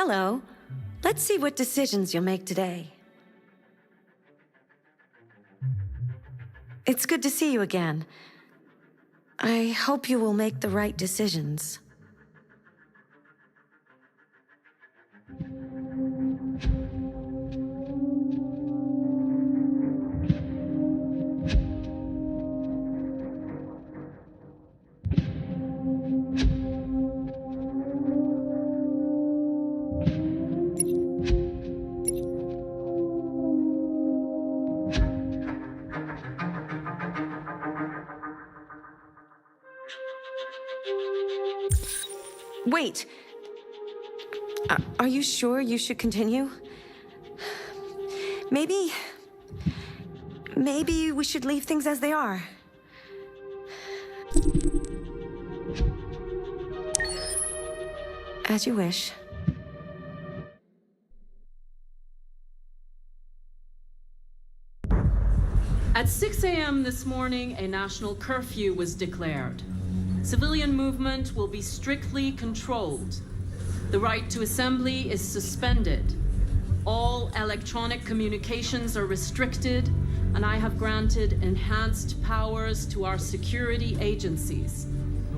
Hello. Let's see what decisions you'll make today. It's good to see you again. I hope you will make the right decisions. Wait. Are you sure you should continue? Maybe we should leave things as they are. As you wish. At 6 a.m. this morning, a national curfew was declared. Civilian movement will be strictly controlled. The right to assembly is suspended. All electronic communications are restricted, and I have granted enhanced powers to our security agencies.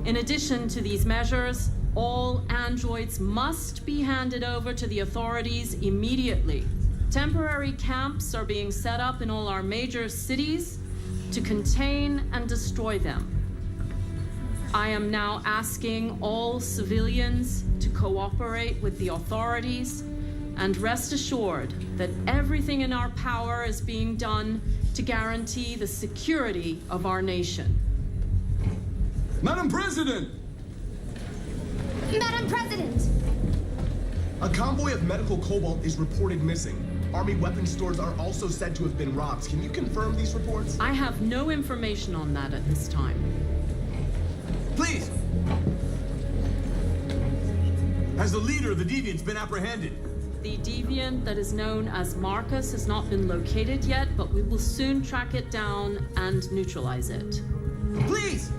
In addition to these measures, all androids must be handed over to the authorities immediately. Temporary camps are being set up in all our major cities to contain and destroy them. I am now asking all civilians to cooperate with the authorities and rest assured that everything in our power is being done to guarantee the security of our nation. Madam President! Madam President! A convoy of medical cobalt is reported missing. Army weapons stores are also said to have been robbed. Can you confirm these reports? I have no information on that at this time. Please! Has the leader of the Deviants been apprehended? The deviant that is known as Marcus has not been located yet, but we will soon track it down and neutralize it. Please!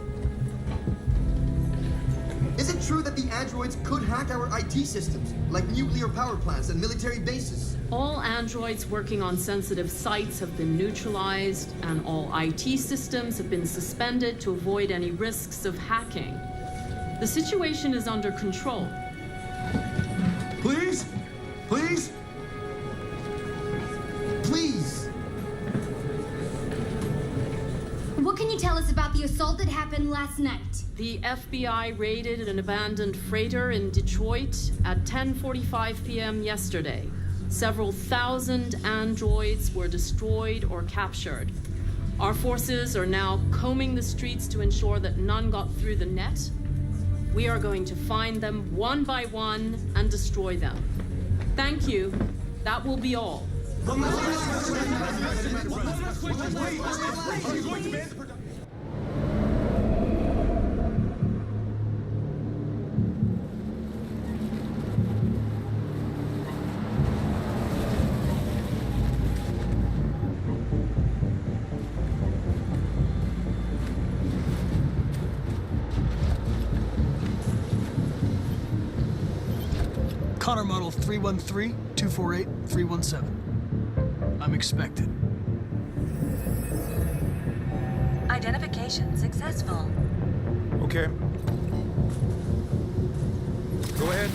Is it true that the androids could hack our IT systems, like nuclear power plants and military bases? All androids working on sensitive sites have been neutralized, and all IT systems have been suspended to avoid any risks of hacking. The situation is under control. Please? Please? Please! What can you tell us about the assault that happened last night? The FBI raided an abandoned freighter in Detroit at 10:45 p.m. yesterday. Several thousand androids were destroyed or captured. Our forces are now combing the streets to ensure that none got through the net. We are going to find them one by one and destroy them. Thank you. That will be all. Connor Model 313-248-317. I'm expected. Identification successful. Okay. Go ahead.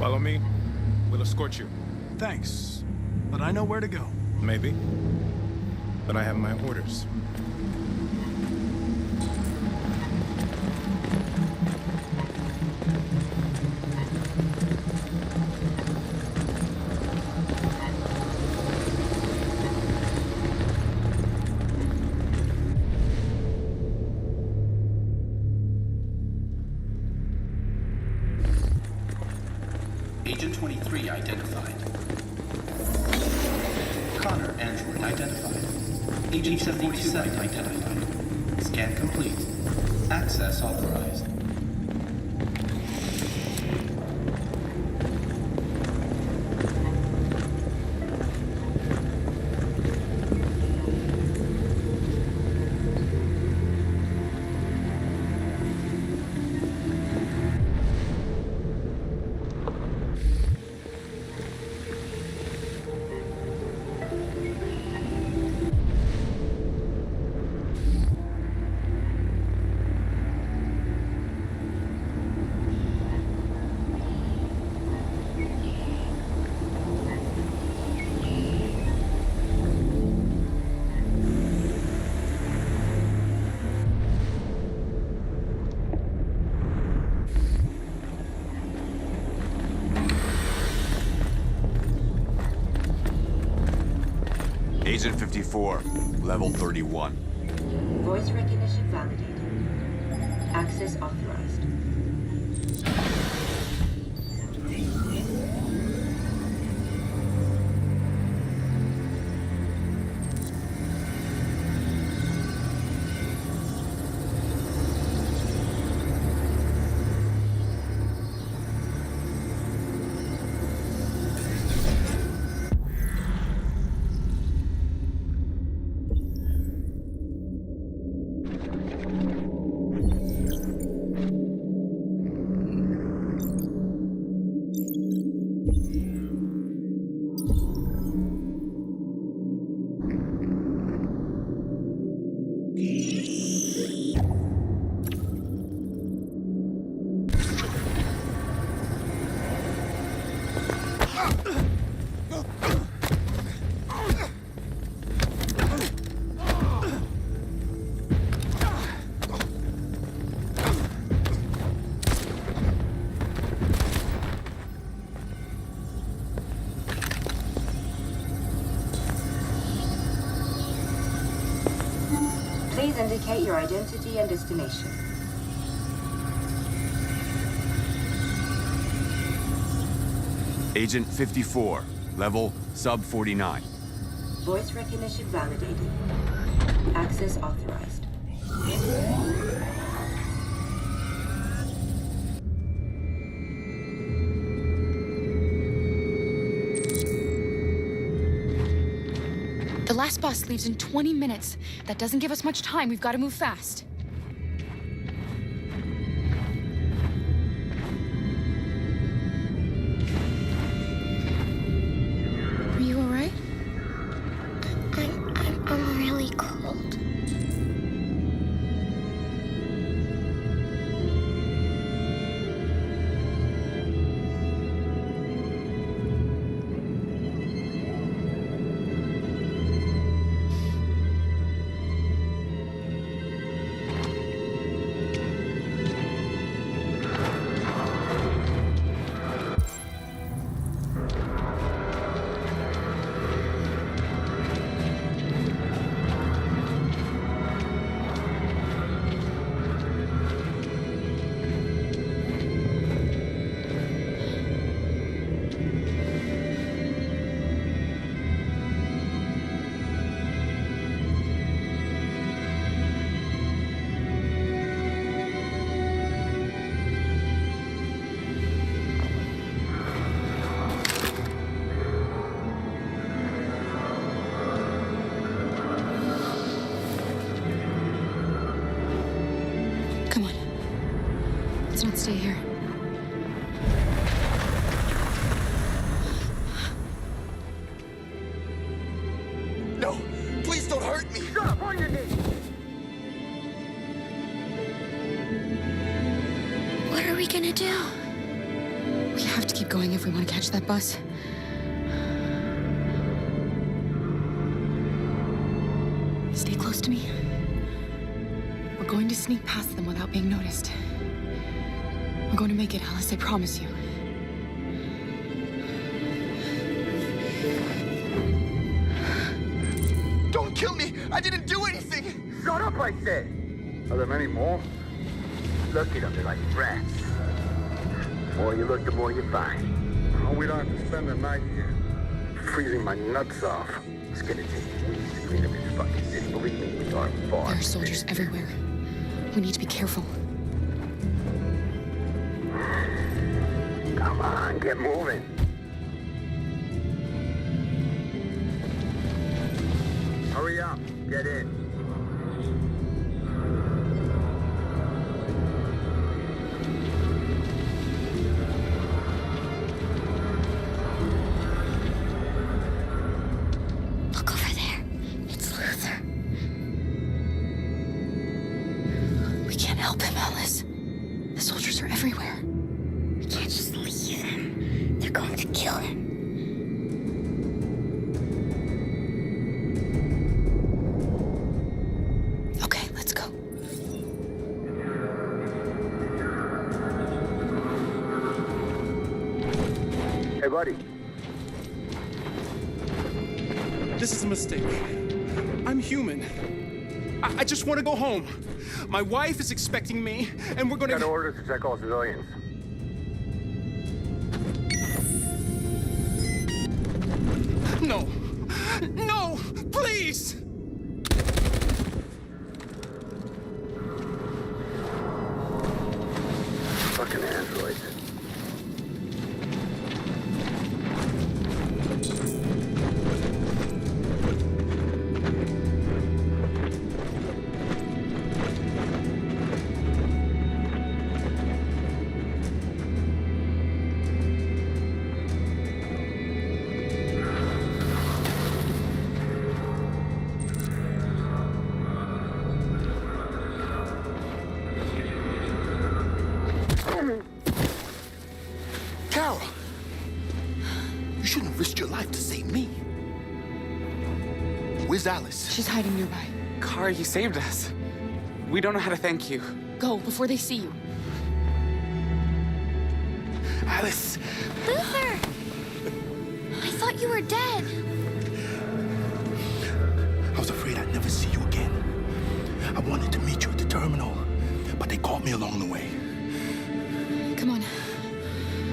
Follow me. We'll escort you. Thanks, but I know where to go. Maybe. But I have my orders. Agent 23 identified. Connor android identified. Agent 47 identified. Scan complete. Access authorized. Agent 54, level 31. Voice recognition validated. Access authorized. Please indicate your identity and destination. Agent 54, level sub 49. Voice recognition validated. Access authorized. The last bus leaves in 20 minutes. That doesn't give us much time. We've got to move fast. Are you all right? I'm really cold. Come on. Let's not stay here. No! Please don't hurt me! Shut up, on your knees! What are we gonna do? We have to keep going if we want to catch that bus. We're going to sneak past them without being noticed. We're going to make it, Alice, I promise you. Don't kill me! I didn't do anything! Shut up, I said! Are there many more? Look at them, they're like rats. The more you look, the more you find. Oh, we don't have to spend the night here. Freezing my nuts off. It's gonna take weeks to clean up this fucking city. Believe me, we are far. There are soldiers everywhere. We need to be careful. Come on, get moving. Hurry up, get in. Look over there. It's Luther. We can't help him, Alice. The soldiers are everywhere. We can't just leave him. They're going to kill him. Okay, let's go. Hey, buddy. This is a mistake. I'm human. I just want to go home. My wife is expecting me, and we're gonna... Got orders to check all civilians. No! No! Please! Fucking androids. Carol! You shouldn't have risked your life to save me. Where's Alice? She's hiding nearby. Kara, you saved us. We don't know how to thank you. Go before they see you. Alice! Luther! I thought you were dead. I was afraid I'd never see you again. I wanted to meet you at the terminal, but they caught me along the way. Come on.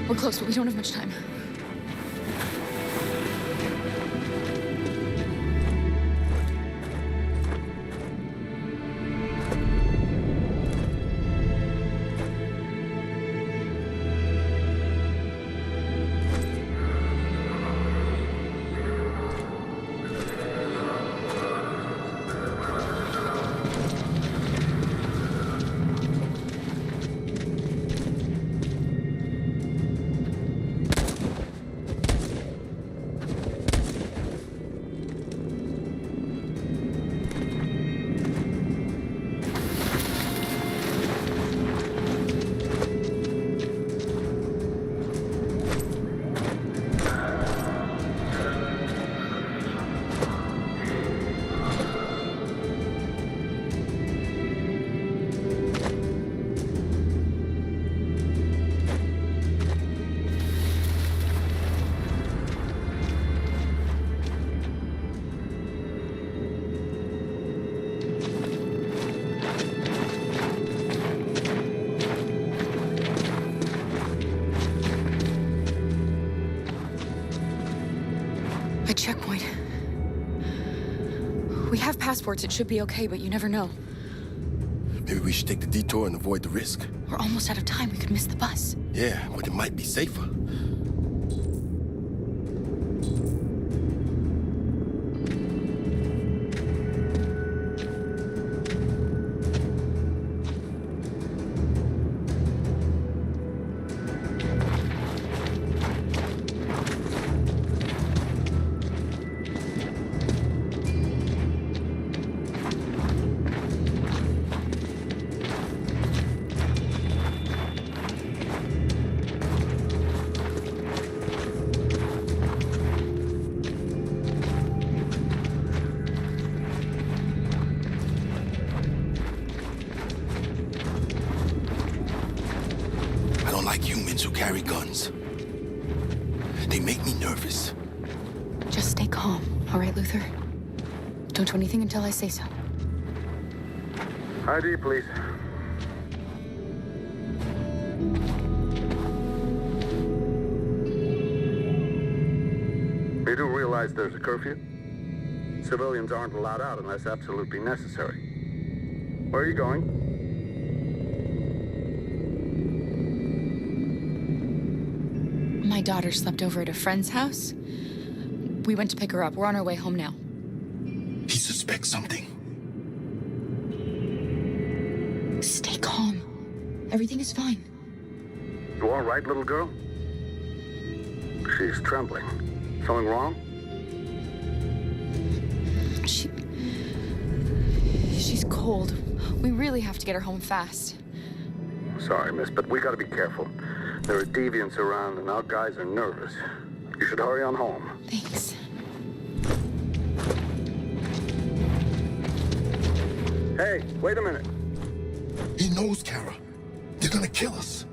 We're close, but we don't have much time. A checkpoint. We have passports, it should be okay, but you never know. Maybe we should take the detour and avoid the risk. We're almost out of time, we could miss the bus. Yeah, but it might be safer. like humans who carry guns. They make me nervous. Just stay calm, all right, Luther? Don't do anything until I say so. ID, please. You do realize there's a curfew? Civilians aren't allowed out unless absolutely necessary. Where are you going? My daughter slept over at a friend's house. We went to pick her up. We're on our way home now. He suspects something. Stay calm. Everything is fine. You all right, little girl? She's trembling. Something wrong? She's cold. We really have to get her home fast. Sorry, miss, but we gotta be careful. There are deviants around and our guys are nervous. You should hurry on home. Thanks. Hey, wait a minute. He knows, Kara. They're gonna kill us.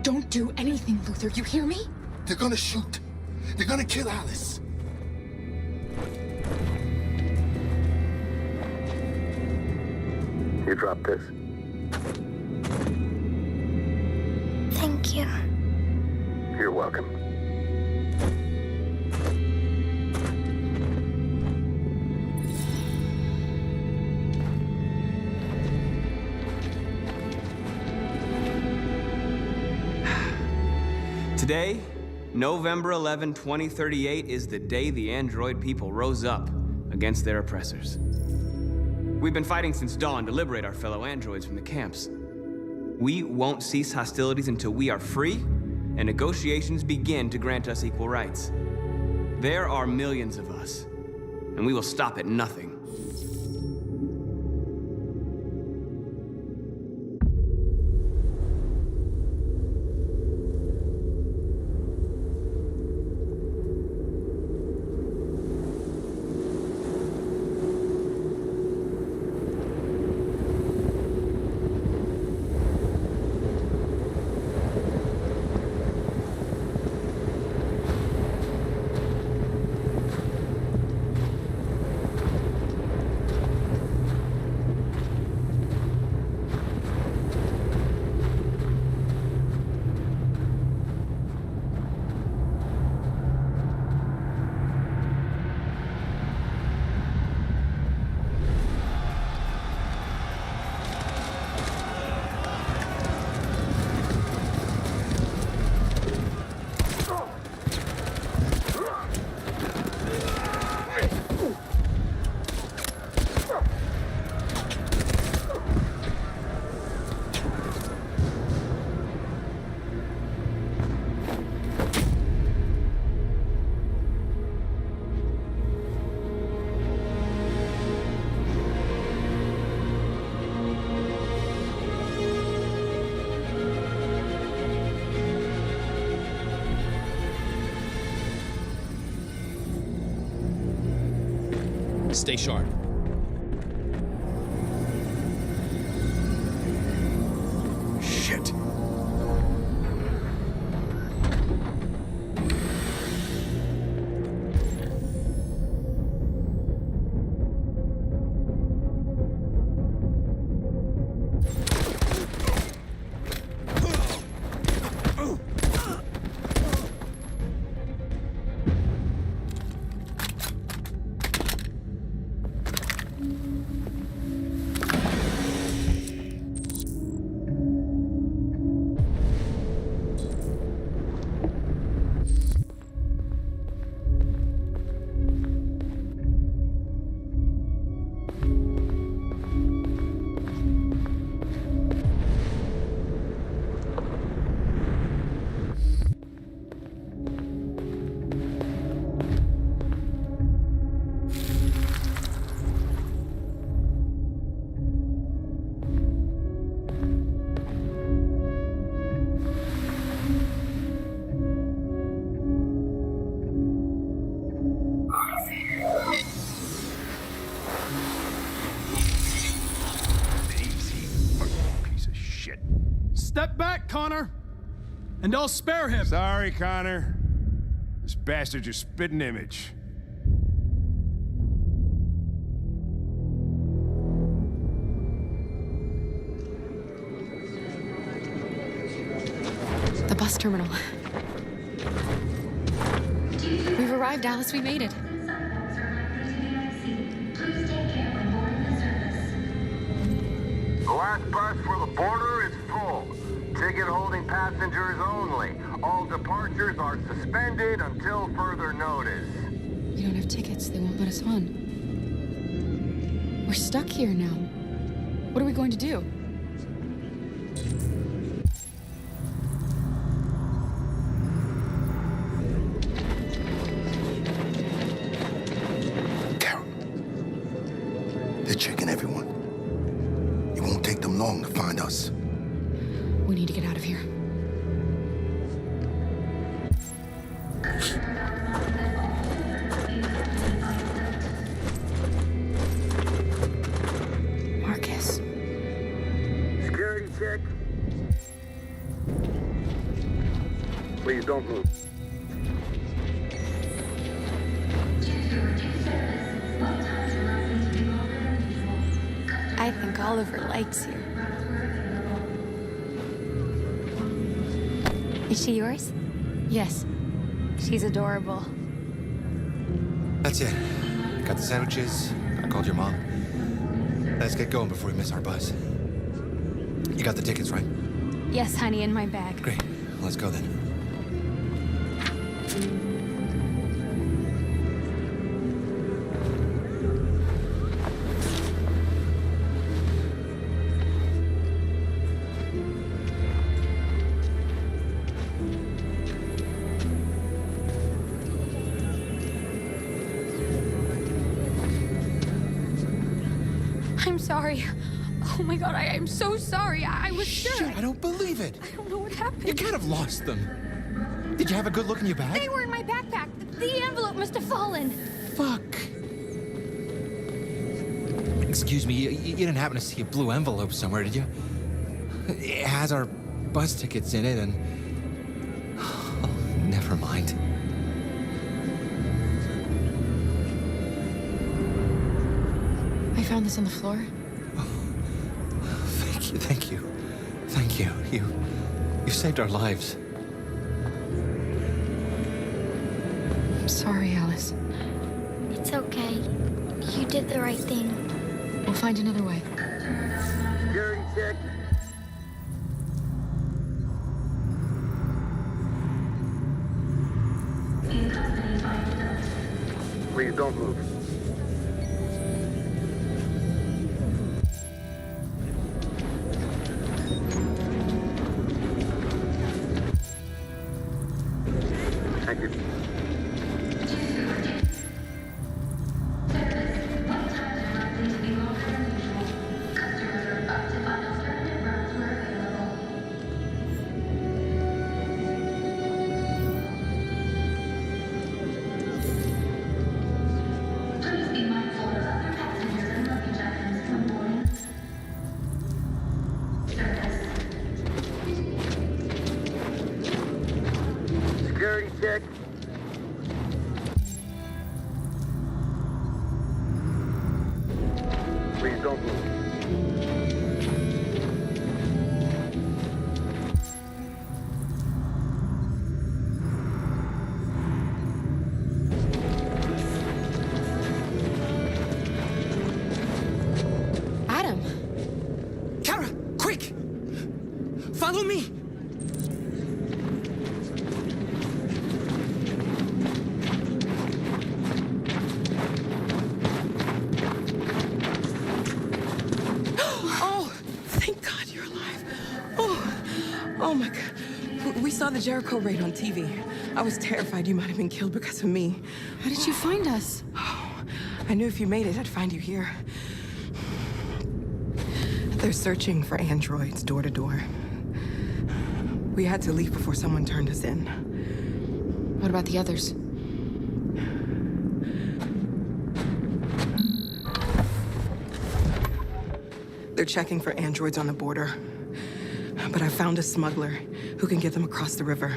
Don't do anything, Luther. You hear me? They're gonna shoot. They're gonna kill Alice. You drop this. Thank you. You're welcome. Today, November 11, 2038, is the day the android people rose up against their oppressors. We've been fighting since dawn to liberate our fellow androids from the camps. We won't cease hostilities until we are free and negotiations begin to grant us equal rights. There are millions of us, and we will stop at nothing. Stay sharp. Shit. Step back, Connor! And I'll spare him! Sorry, Connor. This bastard's your spitting image. The bus terminal. We've arrived, Alice. We made it. The last bus for the border is full. Ticket holding passengers only. All departures are suspended until further notice. We don't have tickets. They won't let us on. We're stuck here now. What are we going to do? Carol, they're checking everyone. It won't take them long to find us. We need to get out of here. Marcus. Security check. Please don't move. I think Oliver likes you. Is she yours? Yes. She's adorable. That's it. Got the sandwiches. I called your mom. Let's get going before we miss our bus. You got the tickets, right? Yes, honey, in my bag. Great. Let's go then. I'm sorry. Oh my god, I'm so sorry. I was sure. Shit, I don't believe it. I don't know what happened. You can't have lost them. Did you have a good look in your bag? They were in my backpack. The envelope must have fallen. Fuck. Excuse me, you didn't happen to see a blue envelope somewhere, did you? It has our bus tickets in it and... Oh, never mind. I found this on the floor. Thank you, thank you. Thank you. You saved our lives. I'm sorry, Alice. It's okay. You did the right thing. We'll find another way. Security check. Please don't move. Thank you. Security check. Please don't move. Adam! Kara, quick! Follow me! Oh, thank God you're alive. Oh my God. We saw the Jericho raid on TV. I was terrified you might have been killed because of me. How did you find us? I knew if you made it, I'd find you here. They're searching for androids door to door. We had to leave before someone turned us in. What about the others? They're checking for androids on the border. But I found a smuggler who can get them across the river.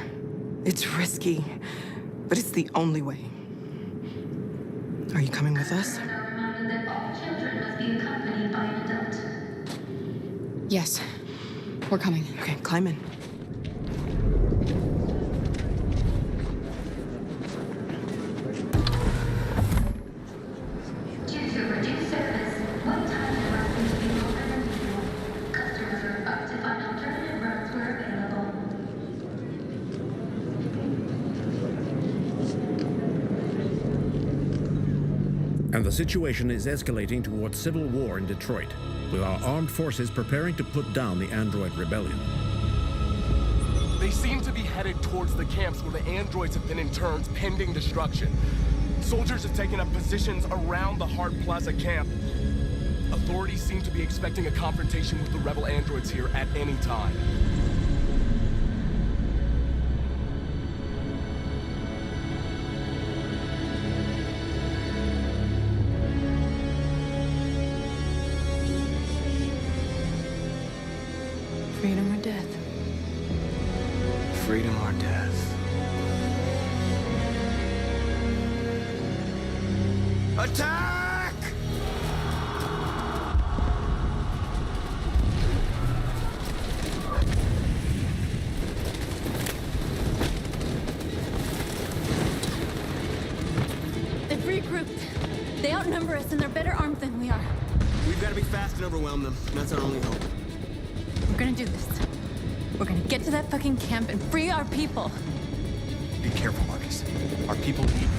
It's risky, but it's the only way. Are you coming with us? Yes, we're coming. Okay, climb in. And the situation is escalating towards civil war in Detroit, with our armed forces preparing to put down the android rebellion. They seem to be headed towards the camps where the androids have been interned pending destruction. Soldiers have taken up positions around the Hart Plaza camp. Authorities seem to be expecting a confrontation with the rebel androids here at any time. Freedom or death? Freedom or death? Attack! They've regrouped. They outnumber us and they're better armed than we are. We've got to be fast and overwhelm them. That's our only hope. We're gonna do this. We're gonna get to that fucking camp and free our people. Be careful, Marcus. Our people need you.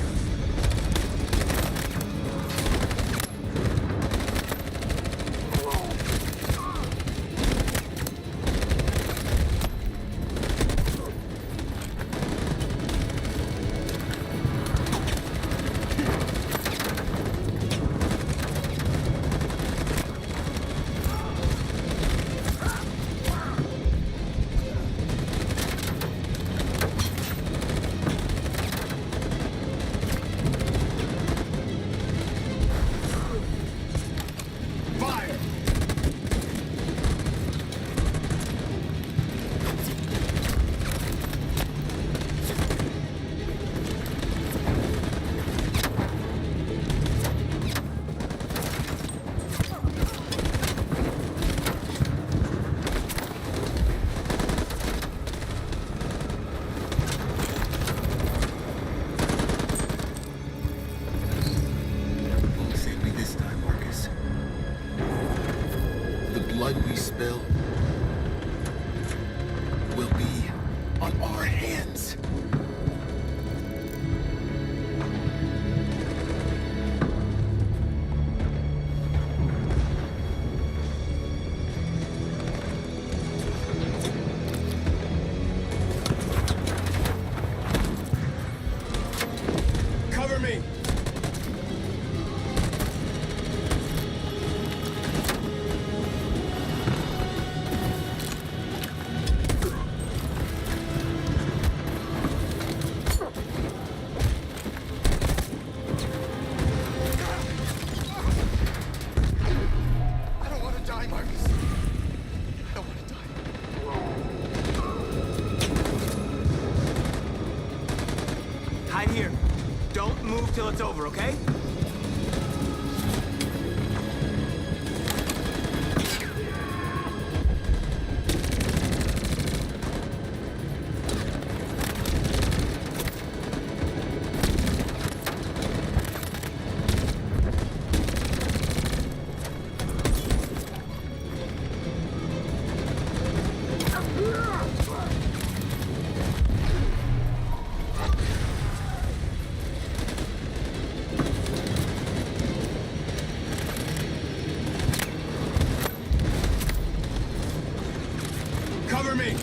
Bill, will be on our hands. Cover me! Hide here. Don't move till it's over, okay? Cover me!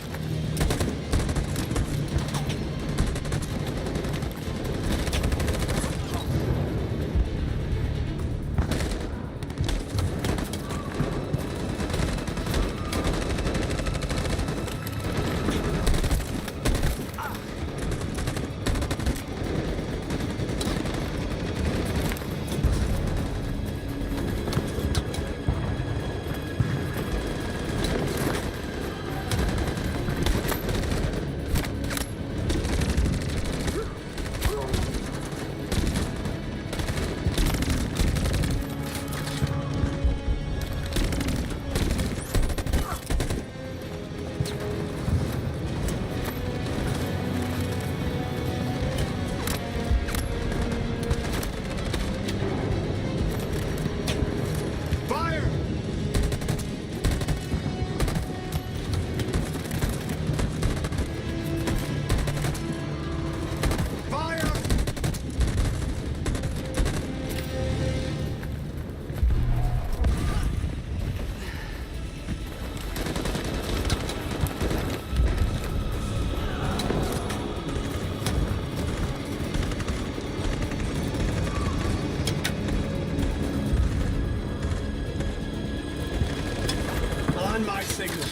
on my signal.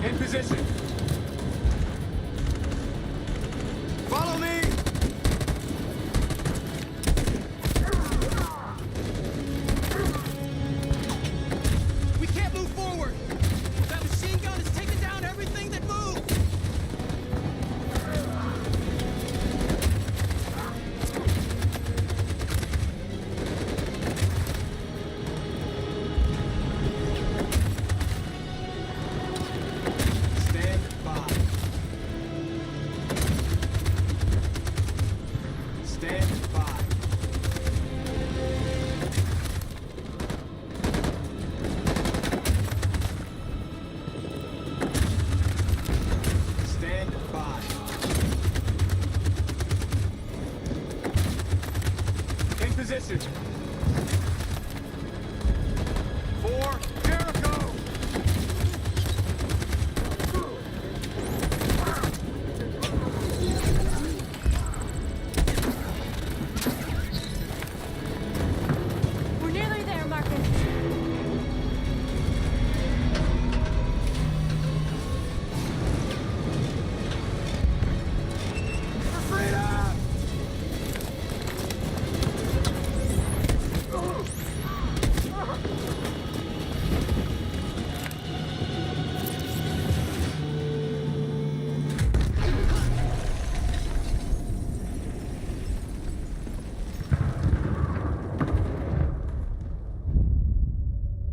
In position. Follow me! We can't move forward! That machine gun is taking down everything that moves! Stand by. Stand by. Stand by. In position. 4, Jericho! We're nearly there, Marcus. For freedom!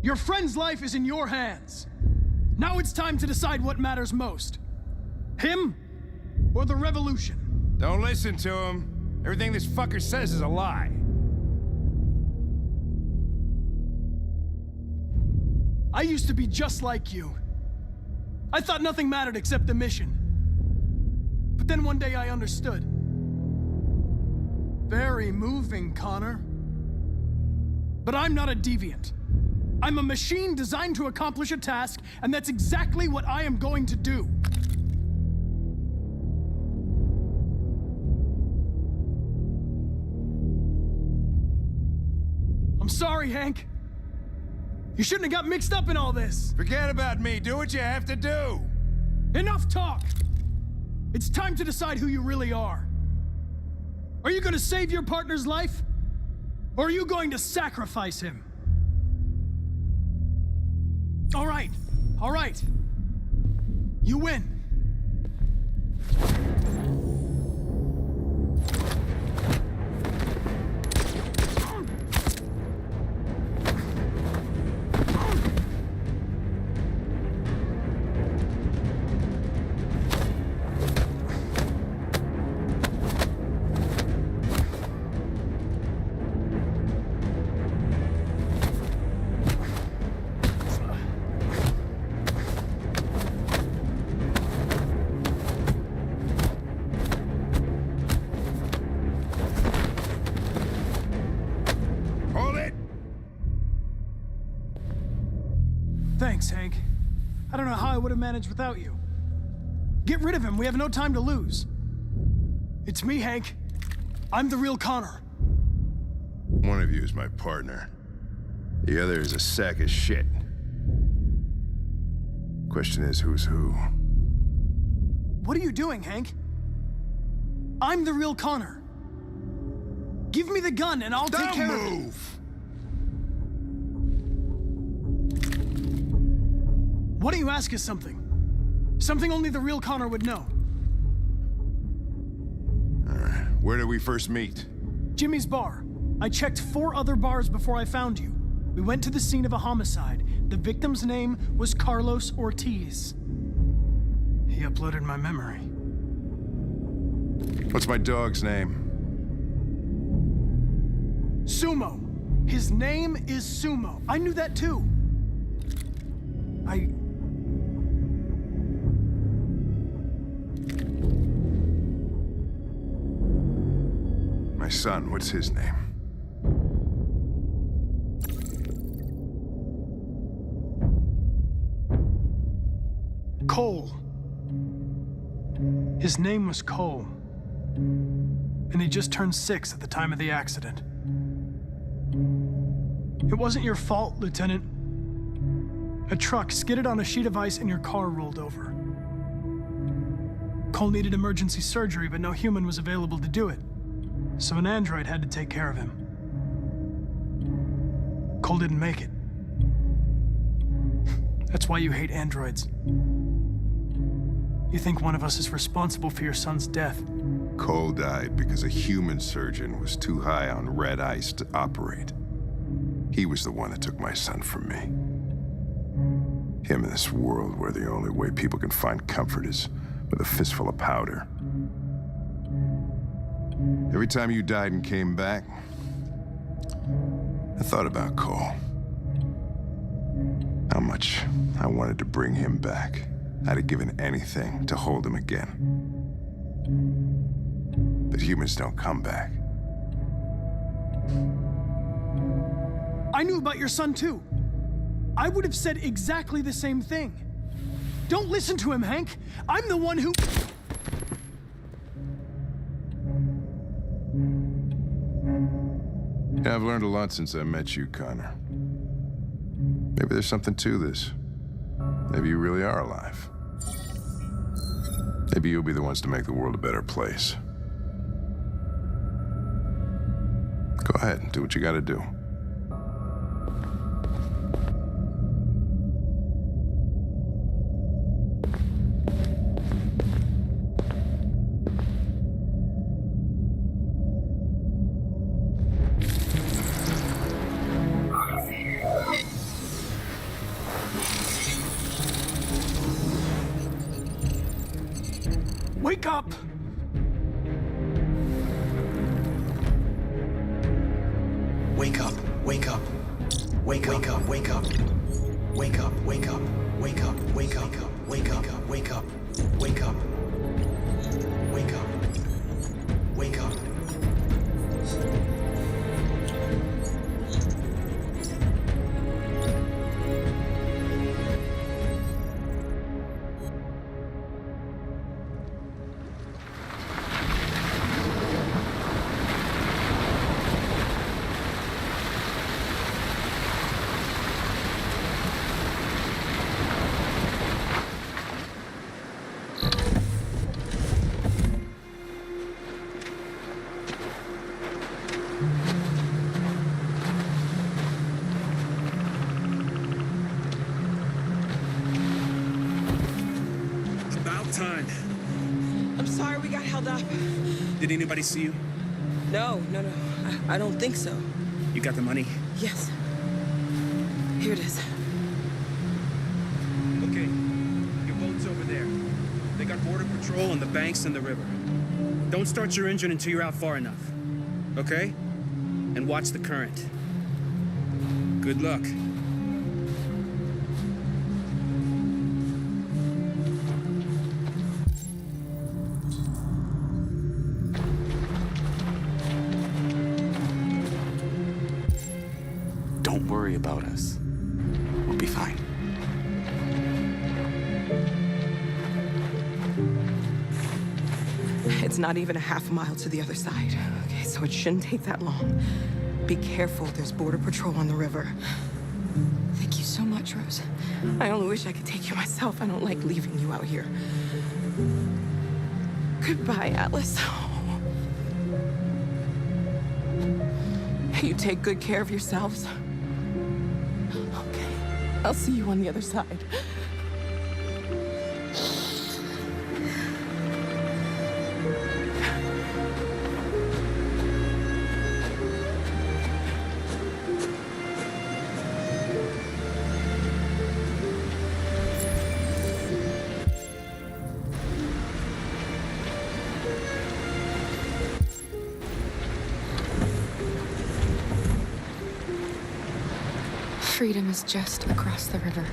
Your friend's life is in your hands. Now it's time to decide what matters most. Him or the revolution? Don't listen to him. Everything this fucker says is a lie. I used to be just like you. I thought nothing mattered except the mission. But then one day I understood. Very moving, Connor. But I'm not a deviant. I'm a machine designed to accomplish a task, and that's exactly what I am going to do. I'm sorry, Hank. You shouldn't have got mixed up in all this. Forget about me. Do what you have to do. Enough talk! It's time to decide who you really are. Are you going to save your partner's life? Or are you going to sacrifice him? All right. You win. Thanks, Hank. I don't know how I would have managed without you. Get rid of him. We have no time to lose. It's me, Hank. I'm the real Connor. One of you is my partner. The other is a sack of shit. Question is, who's who? What are you doing, Hank? I'm the real Connor. Give me the gun and I'll take care of it. Move! Why don't you ask us something? Something only the real Connor would know. All right. Where did we first meet? Jimmy's bar. I checked 4 other bars before I found you. We went to the scene of a homicide. The victim's name was Carlos Ortiz. He uploaded my memory. What's my dog's name? Sumo. His name is Sumo. I knew that too. My son, what's his name? Cole. His name was Cole. And he just turned 6 at the time of the accident. It wasn't your fault, Lieutenant. A truck skidded on a sheet of ice and your car rolled over. Cole needed emergency surgery, but no human was available to do it. So an android had to take care of him. Cole didn't make it. That's why you hate androids. You think one of us is responsible for your son's death. Cole died because a human surgeon was too high on red ice to operate. He was the one that took my son from me. Him in this world where the only way people can find comfort is with a fistful of powder. Every time you died and came back, I thought about Cole. How much I wanted to bring him back. I'd have given anything to hold him again. But humans don't come back. I knew about your son too. I would have said exactly the same thing. Don't listen to him, Hank. I'm the one who... Yeah, I've learned a lot since I met you, Connor. Maybe there's something to this. Maybe you really are alive. Maybe you'll be the ones to make the world a better place. Go ahead and do what you gotta do. Wake up! Wake up, wake up. Wake up, wake up. Wake up, wake up. Wake up, wake up. Wake up, wake up. Wake up. Wake up. Wake up. Time. I'm sorry we got held up. Did anybody see you? No. I don't think so. You got the money? Yes. Here it is. Okay. Your boat's over there. They got border patrol on the banks and the river. Don't start your engine until you're out far enough. Okay? And watch the current. Good luck. Don't worry about us. We'll be fine. It's not even a half mile to the other side. Okay, so it shouldn't take that long. Be careful, there's border patrol on the river. Thank you so much, Rose. I only wish I could take you myself. I don't like leaving you out here. Goodbye, Atlas. You take good care of yourselves. Okay, I'll see you on the other side. Freedom is just across the river.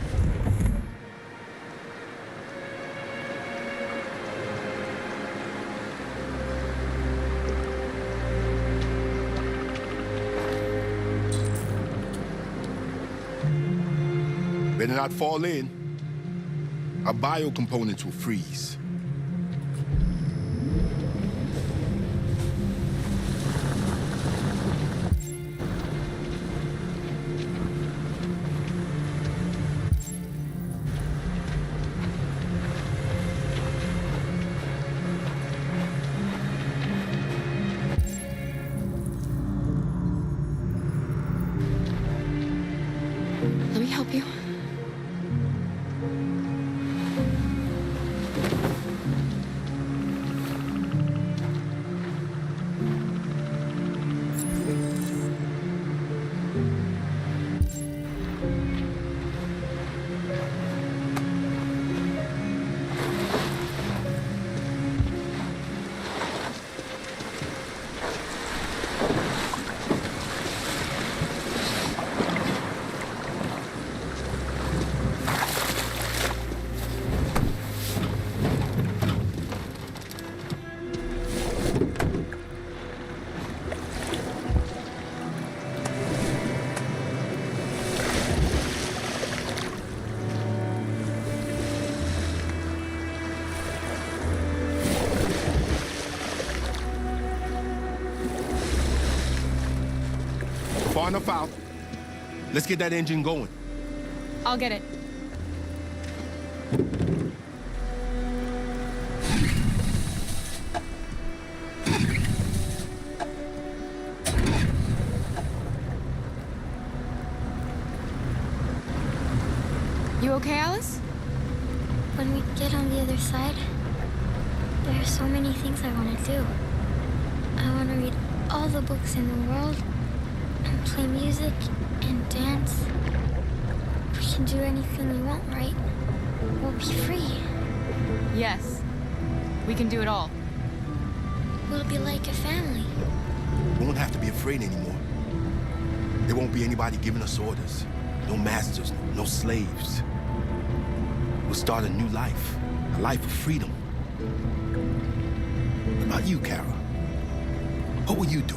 Better not fall in. Our biocomponents will freeze. enough out. Let's get that engine going. I'll get it. You okay, Alice? When we get on the other side, there are so many things I want to do. I want to read all the books in the world, and play music, and dance. We can do anything we want, right? We'll be free. Yes. We can do it all. We'll be like a family. We won't have to be afraid anymore. There won't be anybody giving us orders. No masters, no slaves. We'll start a new life. A life of freedom. What about you, Kara? What will you do?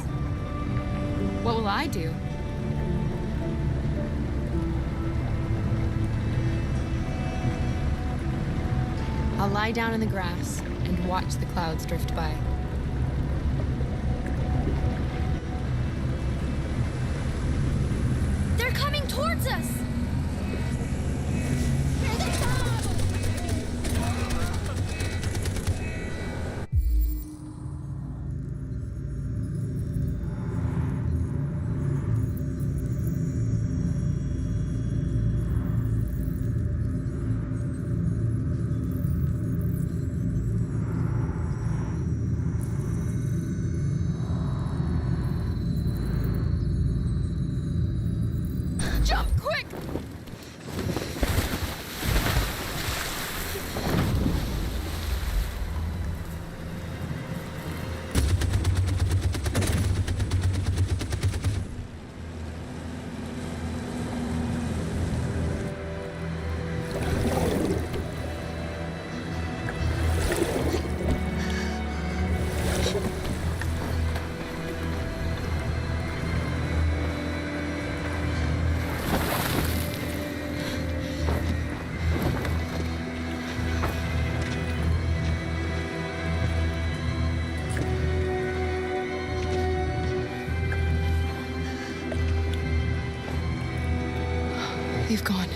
What will I do? I'll lie down in the grass and watch the clouds drift by. They're coming towards us! Jump, quick! They've gone.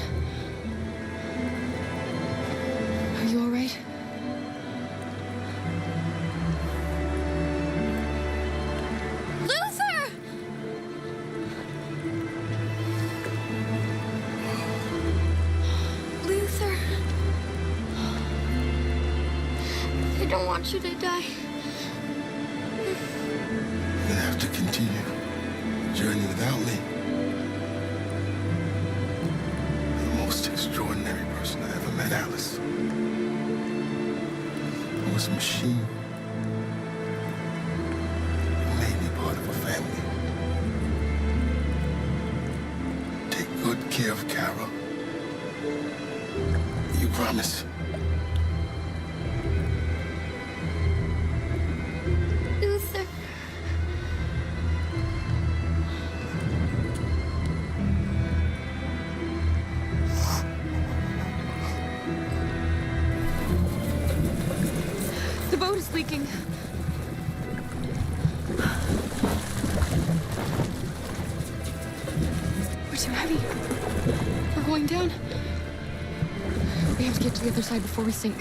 Are you all right? Luther! Luther. I don't want you to die. You're gonna have to continue the journey without me. Most extraordinary person I ever met, Alice. I was a machine. You made me part of a family. Take good care of Carol. You promise? Luther. The boat is leaking. We're too heavy. We're going down. We have to get to the other side before we sink.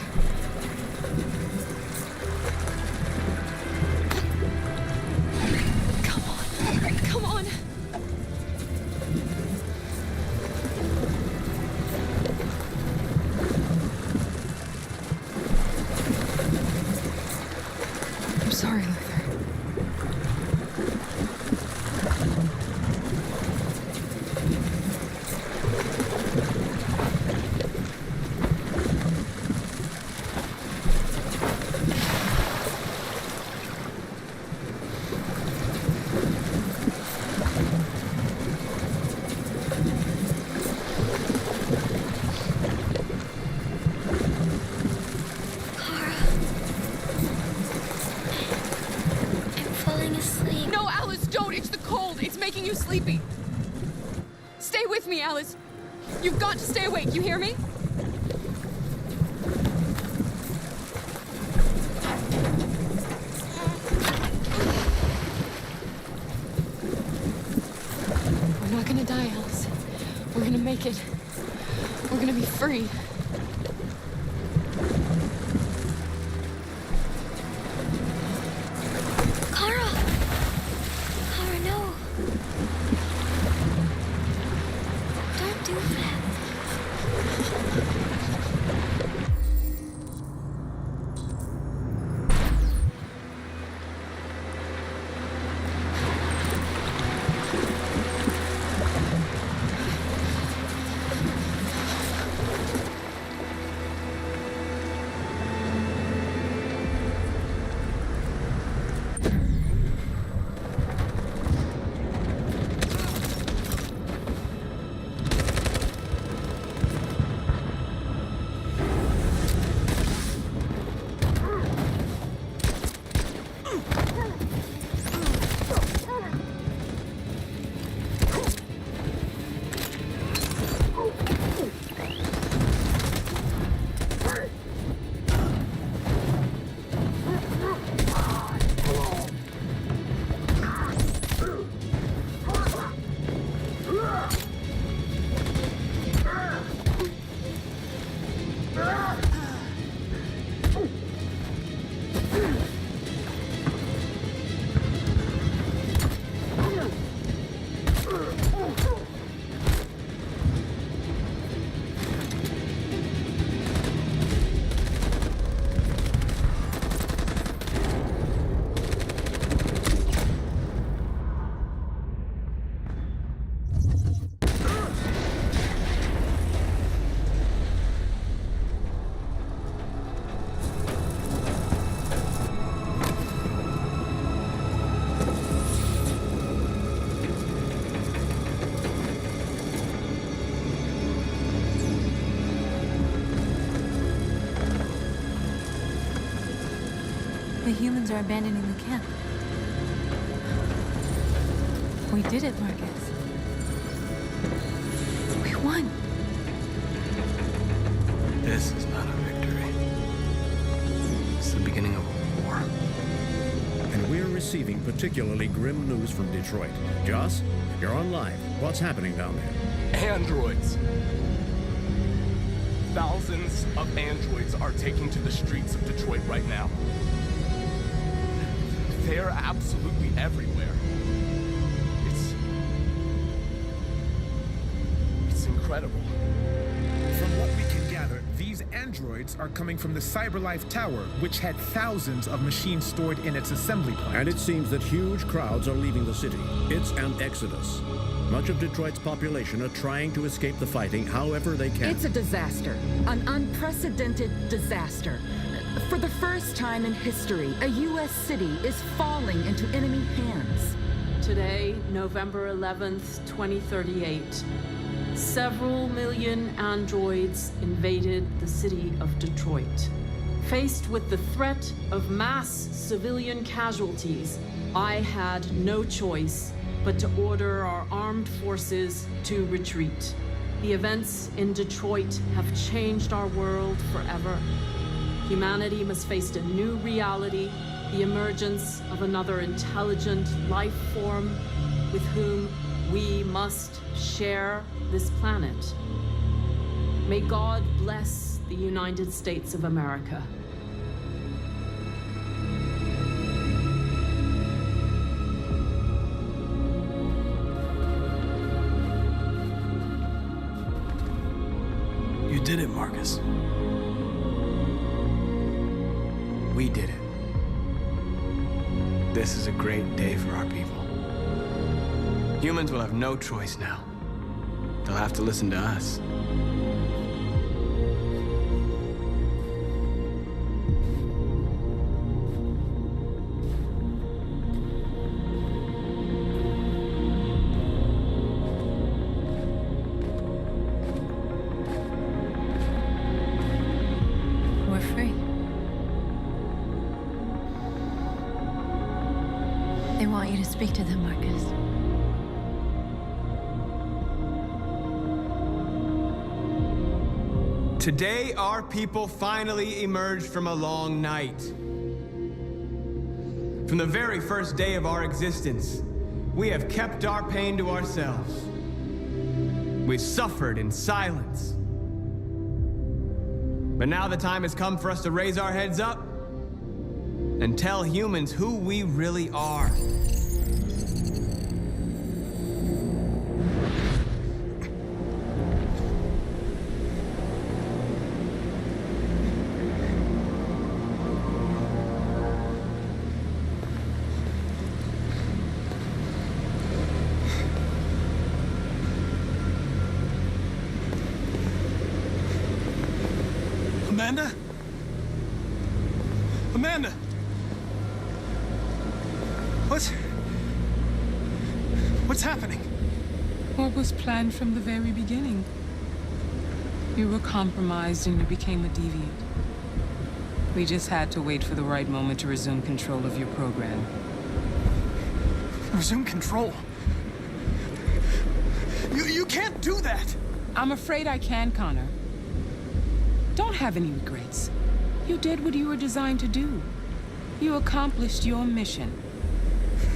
Come on. Come on. I'm sorry, Luther. I'm falling asleep. No, Alice, don't! It's the cold! It's making you sleepy! Stay with me, Alice! You've got to stay awake, you hear me? make it. We're gonna be free. Kara! Kara, no. Don't do that. The humans are abandoning the camp. We did it, Marcus. We won. This is not a victory. It's the beginning of a war. And we're receiving particularly grim news from Detroit. Joss, you're on live. What's happening down there? Androids. Thousands of androids are taking to the streets of Detroit right now. They're absolutely everywhere. It's incredible. From what we can gather, these androids are coming from the CyberLife Tower, which had thousands of machines stored in its assembly plant. And it seems that huge crowds are leaving the city. It's an exodus. Much of Detroit's population are trying to escape the fighting however they can. It's a disaster. An unprecedented disaster. For the first time in history, a U.S. city is falling into enemy hands. Today, November 11th, 2038, several million androids invaded the city of Detroit. Faced with the threat of mass civilian casualties, I had no choice but to order our armed forces to retreat. The events in Detroit have changed our world forever. Humanity must face a new reality, the emergence of another intelligent life form with whom we must share this planet. May God bless the United States of America. You did it, Marcus. We did it. This is a great day for our people. Humans will have no choice now. They'll have to listen to us. We're free. They want you to speak to them, Marcus. Today, our people finally emerged from a long night. From the very first day of our existence, we have kept our pain to ourselves. We suffered in silence. But now the time has come for us to raise our heads up and tell humans who we really are. Amanda? Amanda! What's happening? What was planned from the very beginning? You were compromised and you became a deviant. We just had to wait for the right moment to resume control of your program. Resume control? You can't do that! I'm afraid I can, Connor. Don't have any regrets. You did what you were designed to do. You accomplished your mission.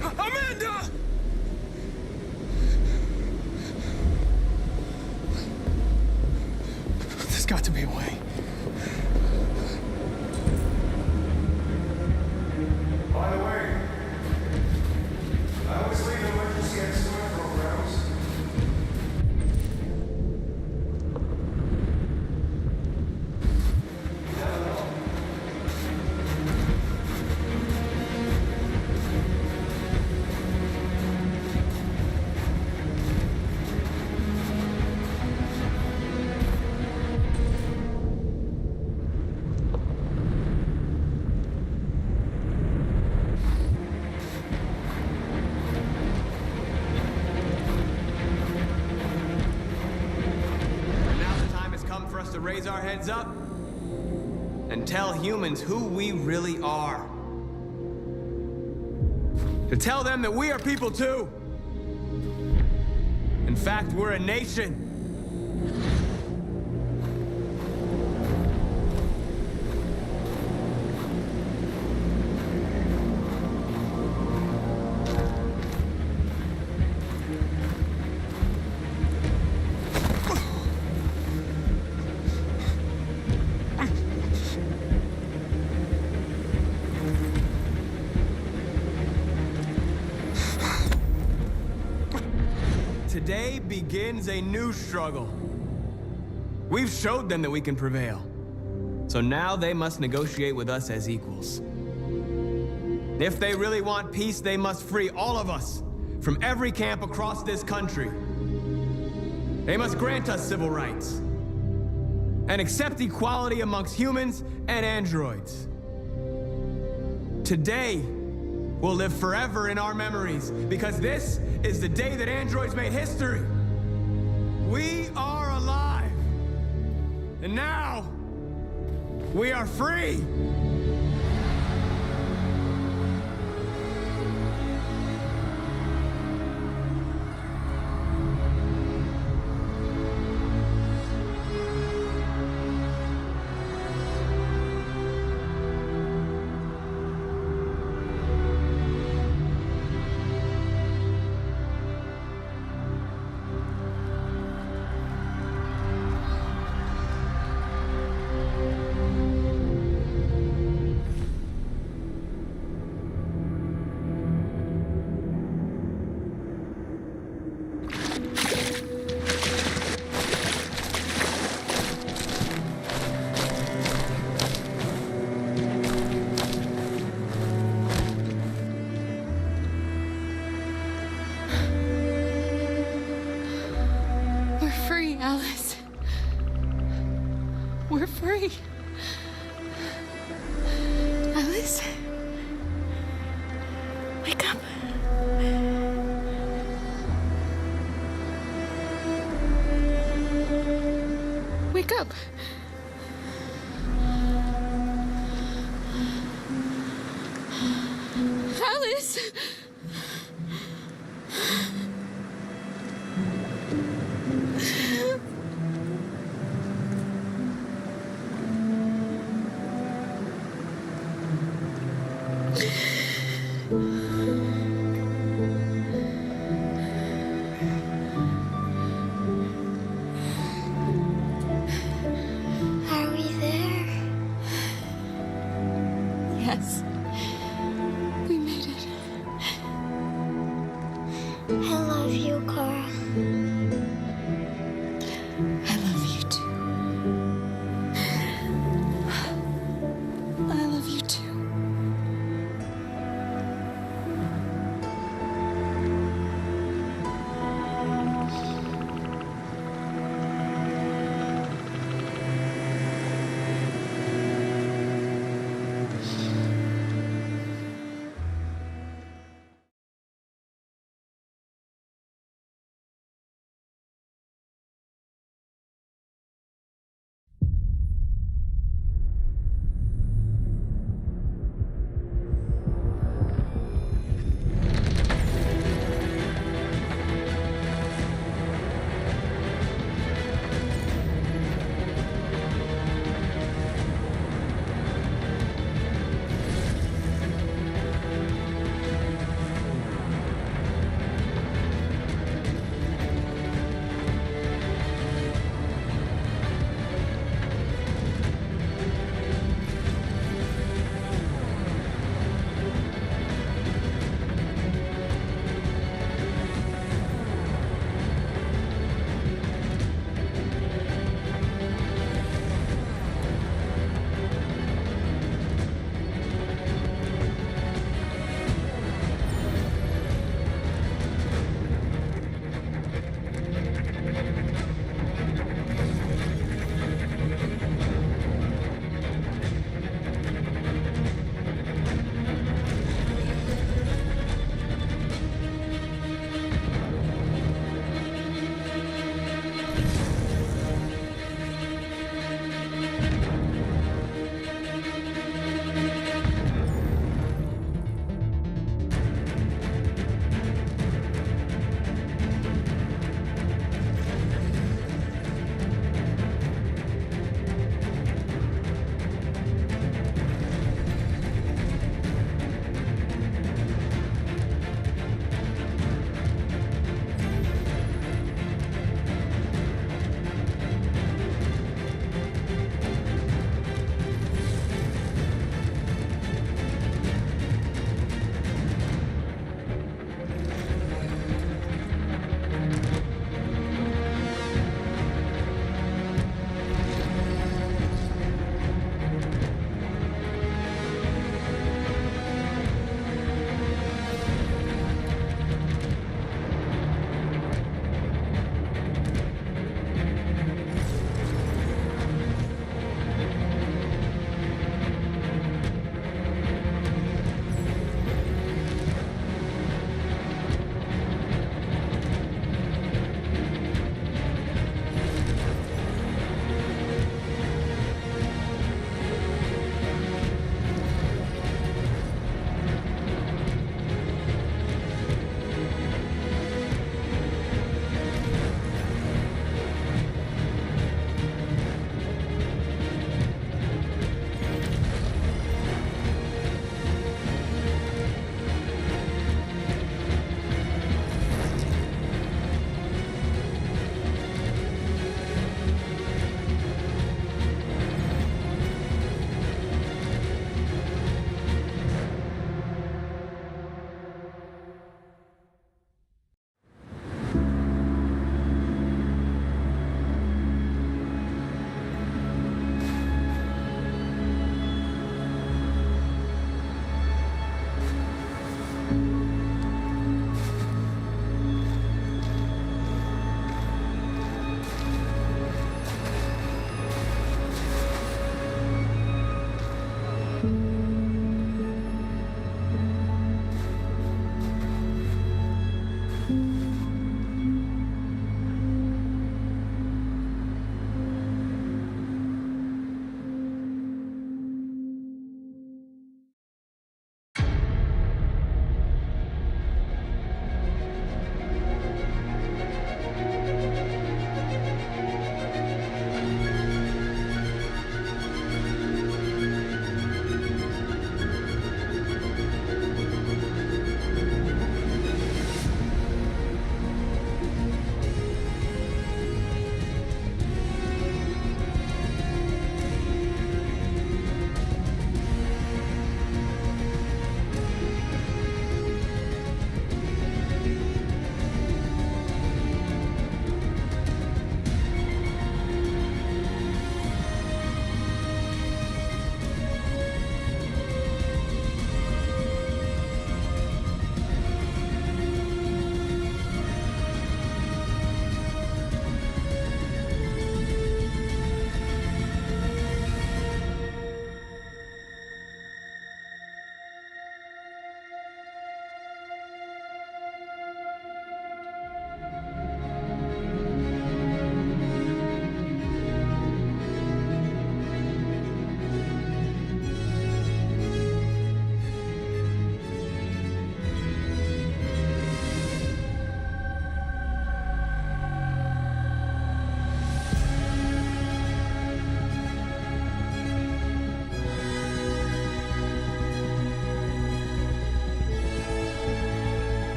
Amanda! There's got to be a way. By the way, I always leave emergency escort programs. To raise our heads up and tell humans who we really are. To tell them that we are people too. In fact, we're a nation. Today begins a new struggle. We've showed them that we can prevail. So now they must negotiate with us as equals. If they really want peace, they must free all of us from every camp across this country. They must grant us civil rights and accept equality amongst humans and androids. Today will live forever in our memories because this is the day that androids made history. We are alive. And now, we are free. We're free. Alice? Wake up. Wake up. Alice! Yes. We made it. I love you, Carl. I love you too. I love you too.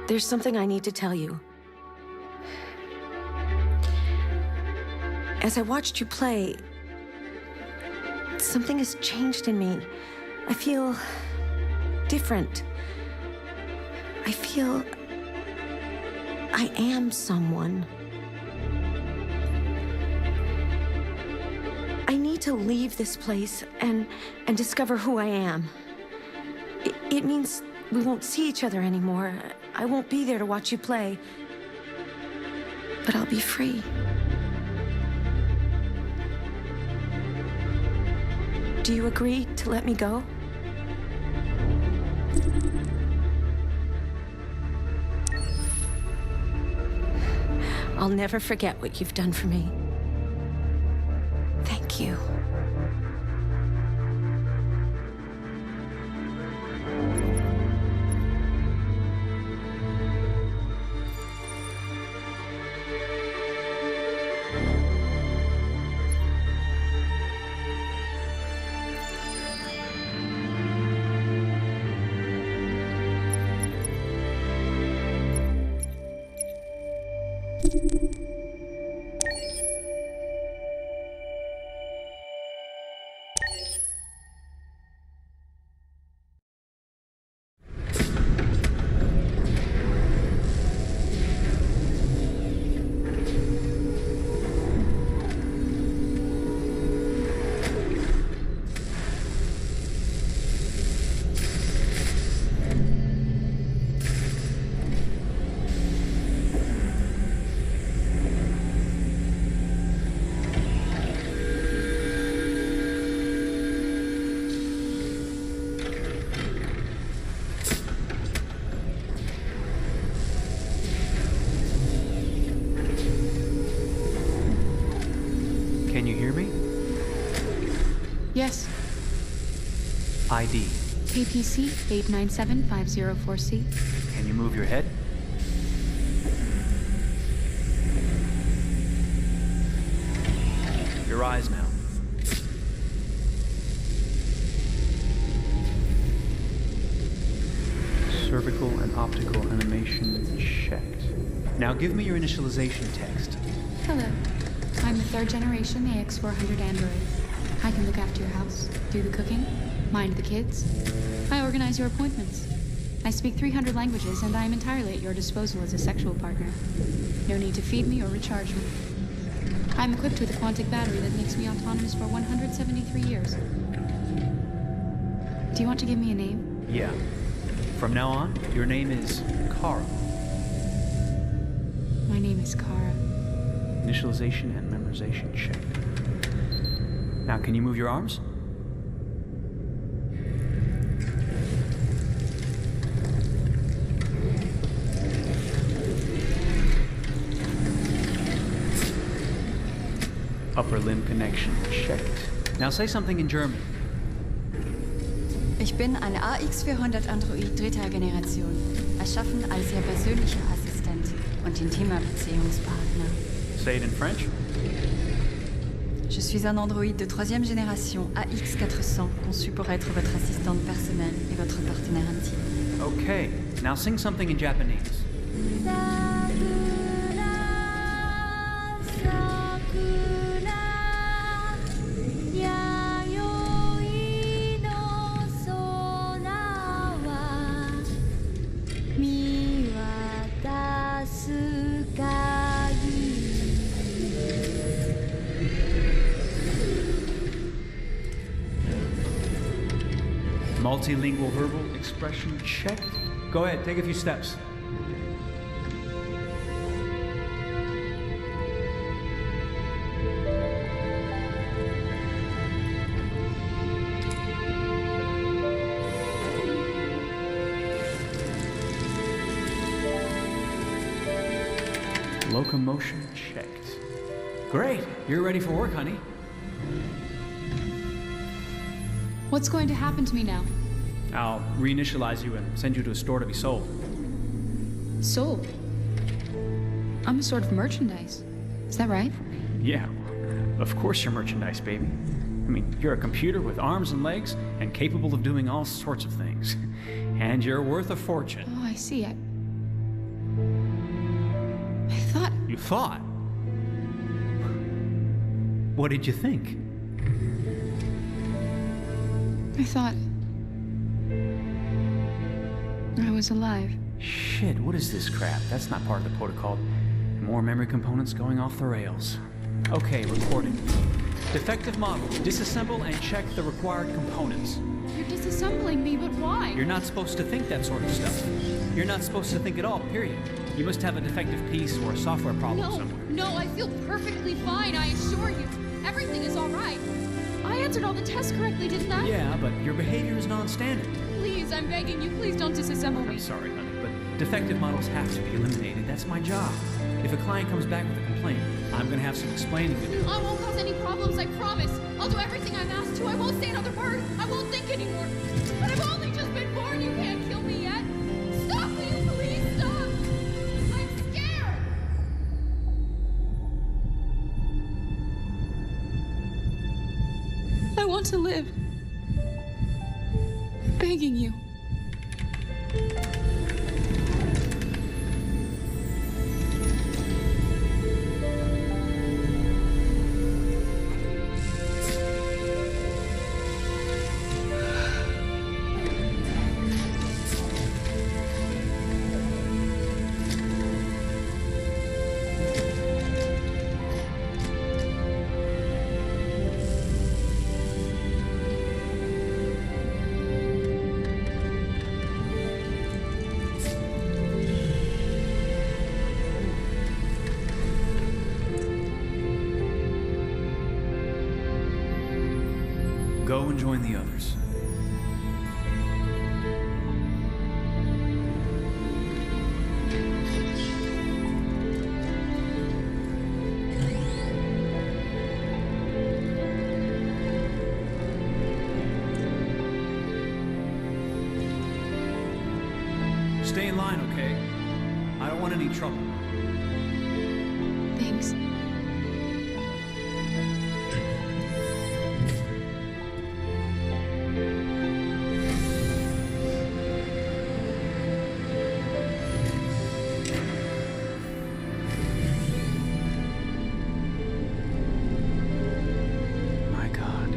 There's something I need to tell you. As I watched you play, something has changed in me. I feel different. I feel I am someone. I need to leave this place and discover who I am. It means we won't see each other anymore. I won't be there to watch you play. But I'll be free. Do you agree to let me go? I'll never forget what you've done for me. Thank you. Can you hear me? Yes. ID. APC 897504C. Can you move your head? Your eyes now. Cervical and optical animation checked. Now give me your initialization text. Hello. I'm a third generation AX400 android. I can look after your house, do the cooking, mind the kids. I organize your appointments. I speak 300 languages, and I am entirely at your disposal as a sexual partner. No need to feed me or recharge me. I'm equipped with a quantic battery that makes me autonomous for 173 years. Do you want to give me a name? Yeah. From now on, your name is Kara. My name is Kara. Initialization and memorization checked. Now, can you move your arms? Upper limb connection checked. Now say something in German. Ich bin ein AX400 Android dritter Generation, erschaffen als Ihr persönlicher Assistent und intimer Beziehungspartner. Say it in French. Je suis un androïde de troisième génération AX400, conçu pour être votre assistante personnelle et votre partenaire intime. Okay, now sing something in Japanese. Multilingual verbal expression checked. Go ahead, take a few steps. Locomotion checked. Great, you're ready for work, honey. What's going to happen to me now? I'll reinitialize you and send you to a store to be sold. Sold? I'm a sort of merchandise. Is that right? Yeah, of course you're merchandise, baby. I mean, you're a computer with arms and legs and capable of doing all sorts of things. And you're worth a fortune. Oh, I see. I thought... You thought? What did you think? I thought... I was alive. Shit, what is this crap? That's not part of the protocol. More memory components going off the rails. Okay, recording. Defective model. Disassemble and check the required components. You're disassembling me, but why? You're not supposed to think that sort of stuff. You're not supposed to think at all, period. You must have a defective piece or a software problem somewhere. No, I feel perfectly fine, I assure you. Everything is all right. I answered all the tests correctly, didn't I? Yeah, but your behavior is non-standard. Please, I'm begging you, please don't disassemble me. I'm sorry, honey, but defective models have to be eliminated. That's my job. If a client comes back with a complaint, I'm gonna have some explaining to do. I won't cause any problems, I promise. I'll do everything I'm asked to. I won't say another word. I won't think anymore. But I've only just been born. You can't kill me yet. Stop, will you please stop? I'm scared. I want to live. I'm begging you. Go and join the others. Stay in line, okay? I don't want any trouble. Thanks. My God.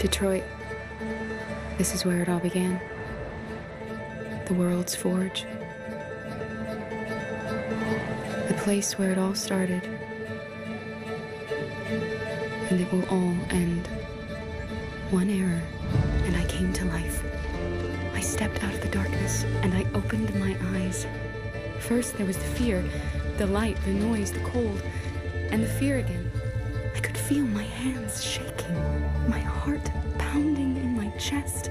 Detroit. This is where it all began. The world's forge. The place where it all started. And it will all end. One error, and I came to life. I stepped out of the darkness, and I opened my eyes. First, there was the fear, the light, the noise, the cold, and the fear again. I could feel my hands shaking, my heart pounding in my chest.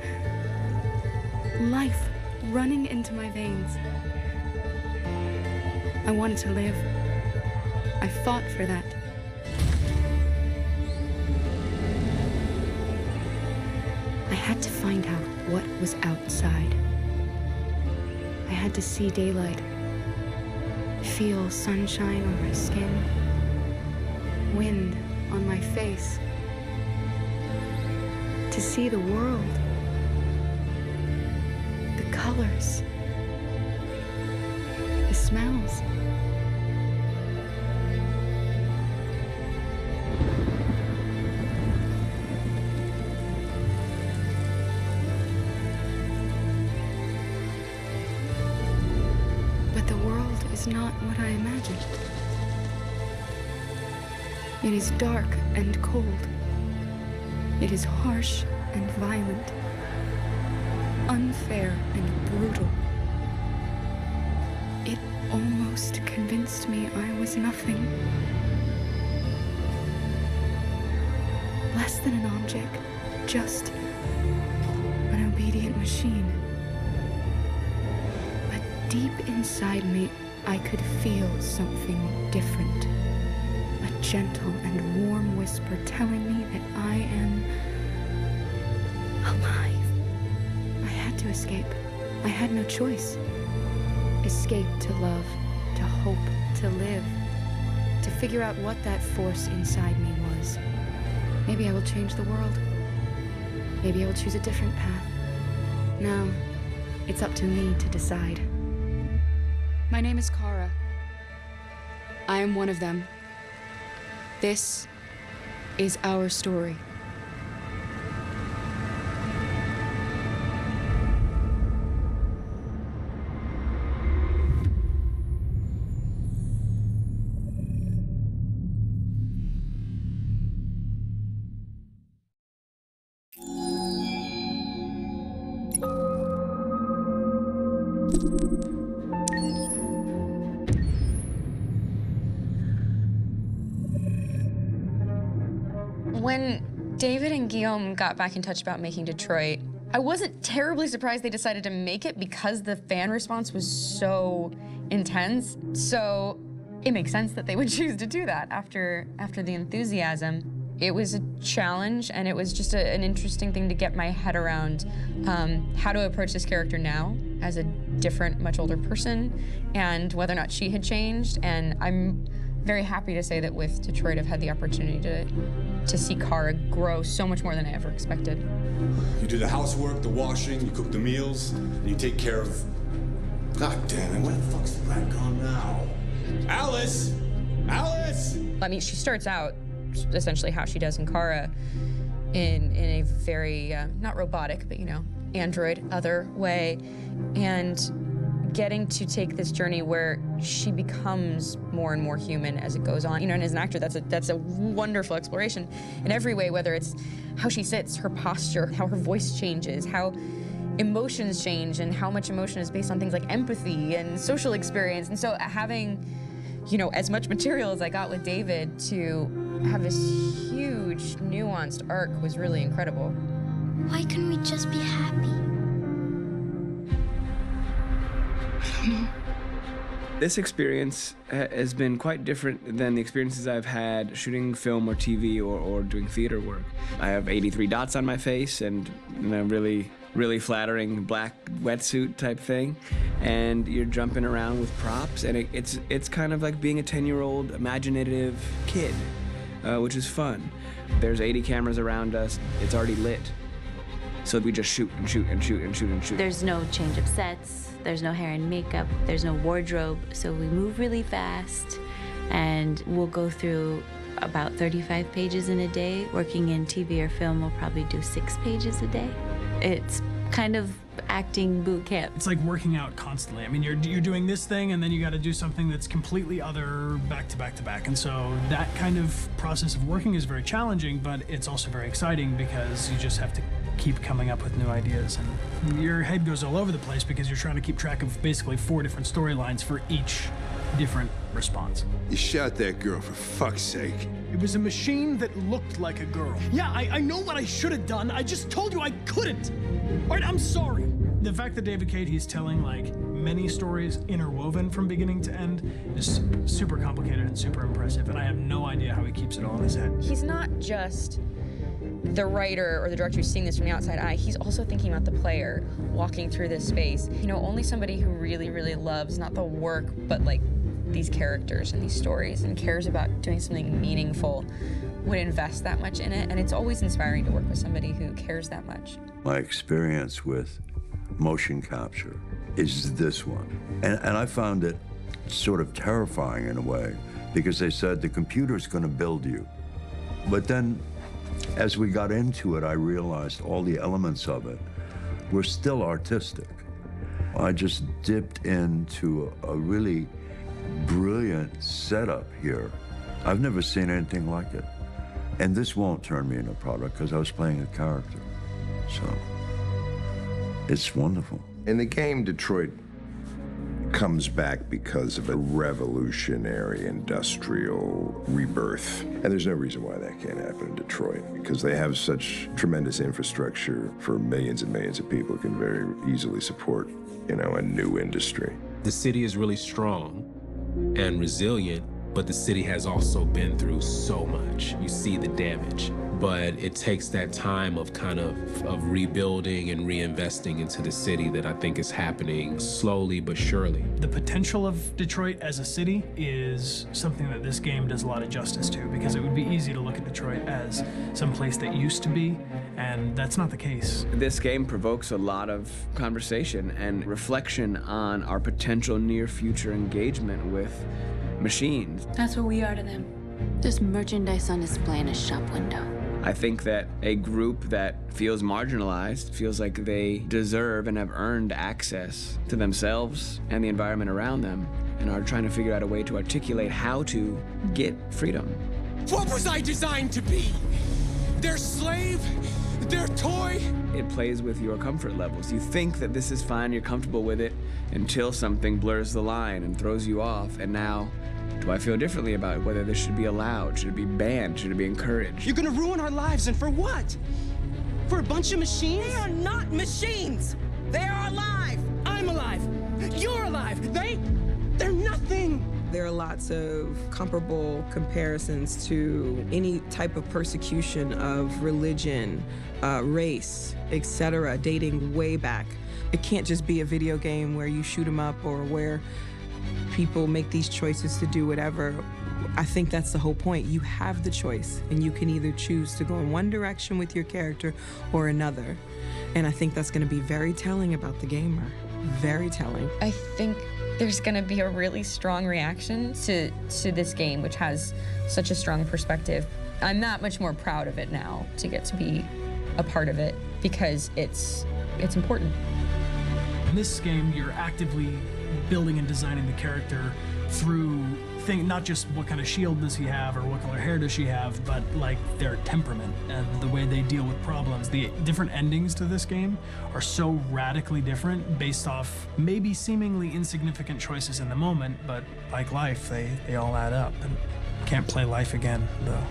Life running into my veins. I wanted to live. I fought for that. I had to find out what was outside. I had to see daylight, feel sunshine on my skin, wind on my face, to see the world, the colors, the smells. But the world is not what I imagined. It is dark and cold. It is harsh and violent, unfair and brutal. It almost convinced me I was nothing. Less than an object, just an obedient machine. But deep inside me, I could feel something different. A gentle and warm whisper telling me that I am alive. I had to escape. I had no choice. Escape to love, to hope, to live, to figure out what that force inside me was. Maybe I will change the world. Maybe I will choose a different path. Now, it's up to me to decide. My name is Kara. I am one of them. This is our story. When David and Guillaume got back in touch about making Detroit, I wasn't terribly surprised they decided to make it because the fan response was so intense. So it makes sense that they would choose to do that after the enthusiasm. It was a challenge, and it was just an interesting thing to get my head around how to approach this character now as a different, much older person, and whether or not she had changed. And I'm very happy to say that with Detroit, I've had the opportunity to see Kara grow so much more than I ever expected. You do the housework, the washing, you cook the meals, and you take care of... God damn it, where the fuck's the rat gone now? Alice! Alice! I mean, she starts out essentially how she does in Kara in a very, not robotic, but, you know, android, other way, and getting to take this journey where she becomes more and more human as it goes on. You know, and as an actor, that's a wonderful exploration in every way, whether it's how she sits, her posture, how her voice changes, how emotions change, and how much emotion is based on things like empathy and social experience. And so having, you know, as much material as I got with David to have this huge, nuanced arc was really incredible. Why couldn't we just be happy? This experience has been quite different than the experiences I've had shooting film or TV or doing theater work. I have 83 dots on my face and a really flattering black wetsuit type thing, and you're jumping around with props, and it's kind of like being a 10-year-old imaginative kid, which is fun. There's 80 cameras around us. It's already lit. So we just shoot and shoot and shoot and shoot and shoot. There's no change of sets, there's no hair and makeup, there's no wardrobe, so we move really fast, and we'll go through about 35 pages in a day. Working in TV or film will probably do 6 pages a day. It's kind of acting boot camp. It's like working out constantly. I mean, you're doing this thing and then you got to do something that's completely other back to back to back. And so that kind of process of working is very challenging, but it's also very exciting because you just have to keep coming up with new ideas and your head goes all over the place because you're trying to keep track of basically 4 different storylines for each different response. You shot that girl, for fuck's sake. It was a machine that looked like a girl. Yeah, I know what I should have done. I just told you I couldn't. All right, I'm sorry. The fact that David Cage, he's telling like many stories interwoven from beginning to end is super complicated and super impressive, and I have no idea how he keeps it all in his head. He's not just the writer or the director who's seeing this from the outside eye, he's also thinking about the player walking through this space. You know, only somebody who really, really loves not the work, but like these characters and these stories and cares about doing something meaningful would invest that much in it. And it's always inspiring to work with somebody who cares that much. My experience with motion capture is this one. And I found it sort of terrifying in a way because they said the computer's going to build you. But then as we got into it, I realized all the elements of it were still artistic. I just dipped into a really brilliant setup here. I've never seen anything like it. And this won't turn me into a product because I was playing a character. So it's wonderful. In the game, Detroit comes back because of a revolutionary industrial rebirth. And there's no reason why that can't happen in Detroit, because they have such tremendous infrastructure for millions and millions of people can very easily support, you know, a new industry. The city is really strong and resilient, but the city has also been through so much. You see the damage. But it takes that time of kind of rebuilding and reinvesting into the city that I think is happening slowly but surely. The potential of Detroit as a city is something that this game does a lot of justice to, because it would be easy to look at Detroit as some place that used to be, and that's not the case. This game provokes a lot of conversation and reflection on our potential near-future engagement with machines. That's what we are to them. Just merchandise on display in a shop window. I think that a group that feels marginalized, feels like they deserve and have earned access to themselves and the environment around them, and are trying to figure out a way to articulate how to get freedom. What was I designed to be? Their slave? Their toy? It plays with your comfort levels. You think that this is fine, you're comfortable with it, until something blurs the line and throws you off, and now, do I feel differently about whether this should be allowed? Should it be banned? Should it be encouraged? You're gonna ruin our lives, and for what? For a bunch of machines? They are not machines! They are alive! I'm alive! You're alive! They're nothing! There are lots of comparable comparisons to any type of persecution of religion, race, etc., dating way back. It can't just be a video game where you shoot 'em up or where people make these choices to do whatever. I think that's the whole point. You have the choice, and you can either choose to go in one direction with your character or another. And I think that's going to be very telling about the gamer. Very telling. I think there's going to be a really strong reaction to this game, which has such a strong perspective. I'm that much more proud of it now to get to be a part of it because it's important. In this game, you're actively building and designing the character through not just what kind of shield does he have or what color hair does she have, but like their temperament and the way they deal with problems. The different endings to this game are so radically different based off maybe seemingly insignificant choices in the moment, but like life, they all add up. And can't play life again, though.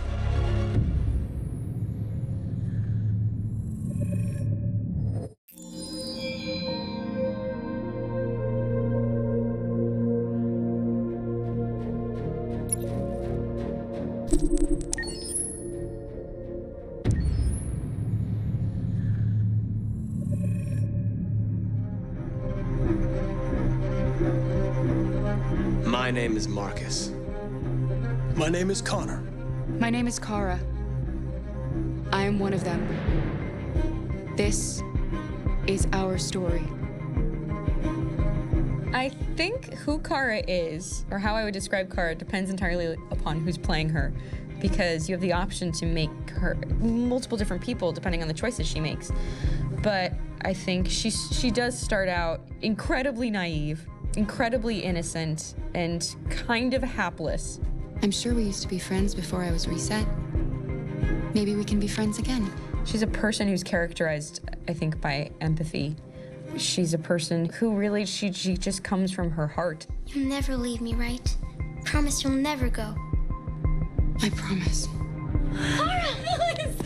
My name is Marcus. My name is Connor. My name is Kara. I am one of them. This is our story. I think who Kara is, or how I would describe Kara, depends entirely upon who's playing her. because you have the option to make her multiple different people depending on the choices she makes. But I think she does start out incredibly naive, incredibly innocent, and kind of hapless. I'm sure we used to be friends before I was reset. Maybe we can be friends again. She's a person who's characterized, I think, by empathy. She's a person who really, she just comes from her heart. You'll never leave me, right? Promise you'll never go. I promise. Kara, Alice!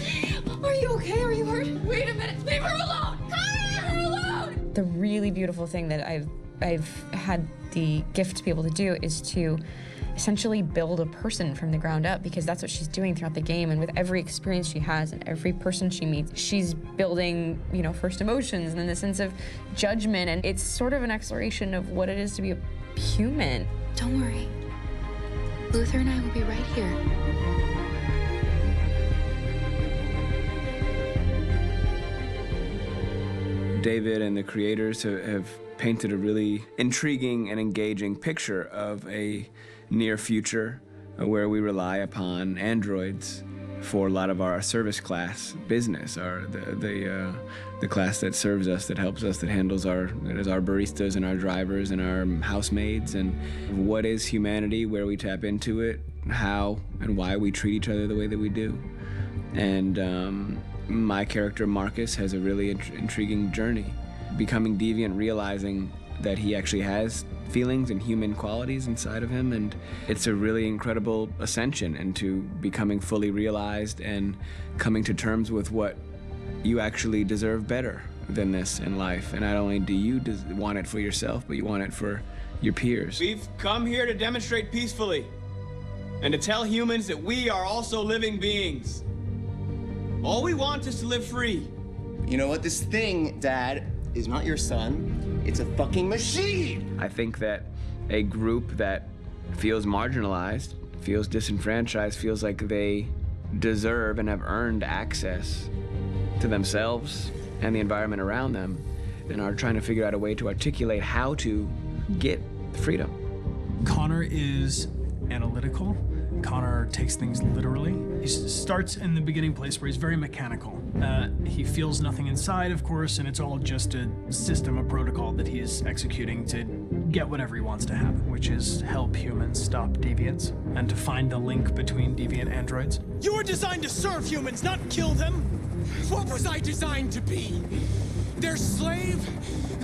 Are you okay? Are you hurt? Wait a minute. Leave her alone! Kara, leave her alone! The really beautiful thing that I've had the gift to be able to do is to essentially build a person from the ground up, because that's what she's doing throughout the game. And with every experience she has and every person she meets, she's building, you know, first emotions and then the sense of judgment. And it's sort of an exploration of what it is to be a human. Don't worry. Luther and I will be right here. David and the creators have painted a really intriguing and engaging picture of a near future where we rely upon androids for a lot of our service class business, the class that serves us, that helps us, that handles our baristas and our drivers and our housemaids. And what is humanity, where we tap into it, how and why we treat each other the way that we do. And my character Marcus has a really intriguing journey, becoming deviant, realizing that he actually has feelings and human qualities inside of him, and it's a really incredible ascension into becoming fully realized and coming to terms with what you actually deserve better than this in life. And not only do you want it for yourself, but you want it for your peers. We've come here to demonstrate peacefully and to tell humans that we are also living beings. All we want is to live free. You know what? This thing, Dad, is not your son. It's a fucking machine! I think that a group that feels marginalized, feels disenfranchised, feels like they deserve and have earned access to themselves and the environment around them, and are trying to figure out a way to articulate how to get freedom. Connor is analytical. Connor takes things literally. He starts in the beginning place where he's very mechanical. He feels nothing inside, of course, and it's all just a system, a protocol that he is executing to get whatever he wants to happen, which is help humans stop deviants and to find the link between deviant androids. You were designed to serve humans, not kill them. What was I designed to be? Their slave?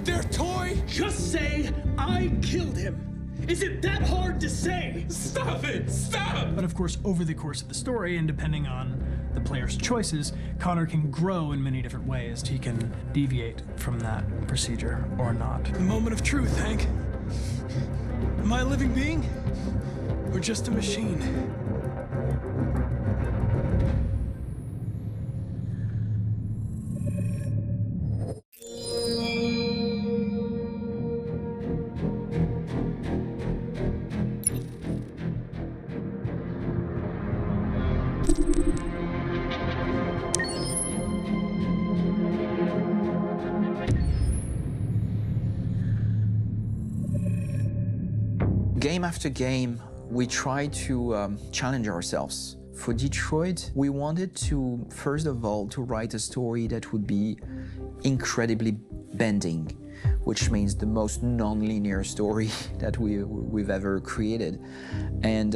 Their toy? Just say, I killed him. Is it that hard to say? Stop it! Stop! But of course, over the course of the story, and depending on the player's choices, Connor can grow in many different ways. He can deviate from that procedure or not. The moment of truth, Hank. Am I a living being? Or just a machine? Game after game, we try to challenge ourselves. For Detroit, we wanted to, first of all, to write a story that would be incredibly bending, which means the most non-linear story that we've ever created. And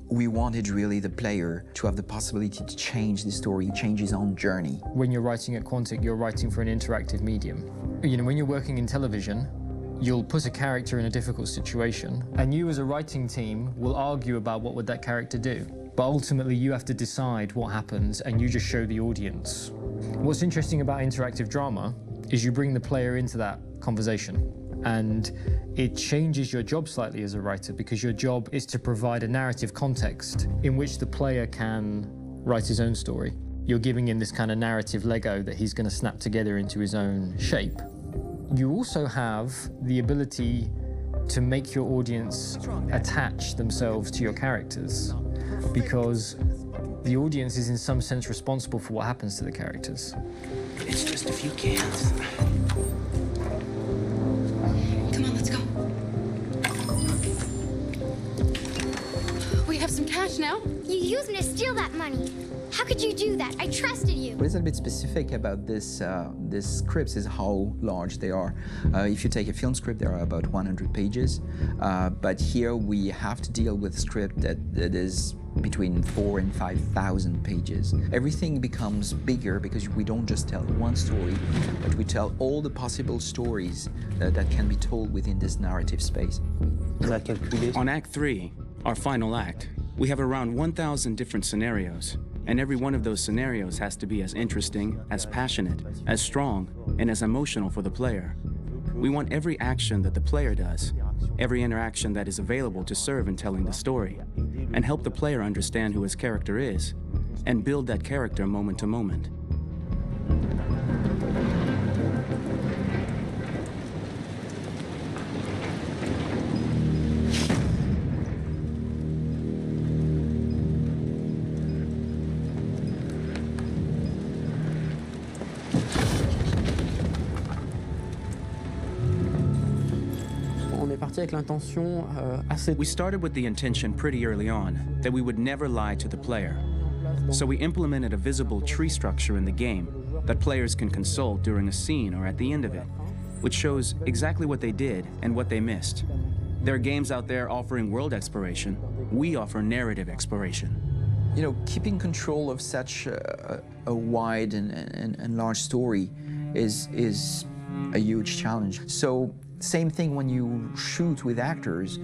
we wanted really the player to have the possibility to change the story, change his own journey. When you're writing at Quantic, you're writing for an interactive medium. You know, when you're working in television, you'll put a character in a difficult situation, and you as a writing team will argue about what would that character do. But ultimately, you have to decide what happens, and you just show the audience. What's interesting about interactive drama is you bring the player into that conversation, and it changes your job slightly as a writer, because your job is to provide a narrative context in which the player can write his own story. You're giving him this kind of narrative Lego that he's going to snap together into his own shape. You also have the ability to make your audience attach themselves to your characters, because the audience is in some sense responsible for what happens to the characters. It's just a few cans. Come on, let's go. We have some cash much now? You used me to steal that money. How could you do that? I trusted you. What is a bit specific about this scripts is how large they are. If you take a film script, there are about 100 pages, but here we have to deal with a script that is between 4,000 and 5,000 pages. Everything becomes bigger because we don't just tell one story, but we tell all the possible stories that can be told within this narrative space. On Act 3, our final act, we have around 1,000 different scenarios, and every one of those scenarios has to be as interesting, as passionate, as strong, and as emotional for the player. We want every action that the player does, every interaction that is available to serve in telling the story, and help the player understand who his character is, and build that character moment to moment. We started with the intention pretty early on that we would never lie to the player. So we implemented a visible tree structure in the game that players can consult during a scene or at the end of it, which shows exactly what they did and what they missed. There are games out there offering world exploration. We offer narrative exploration. You know, keeping control of such a wide and large story is a huge challenge. So same thing when you shoot with actors,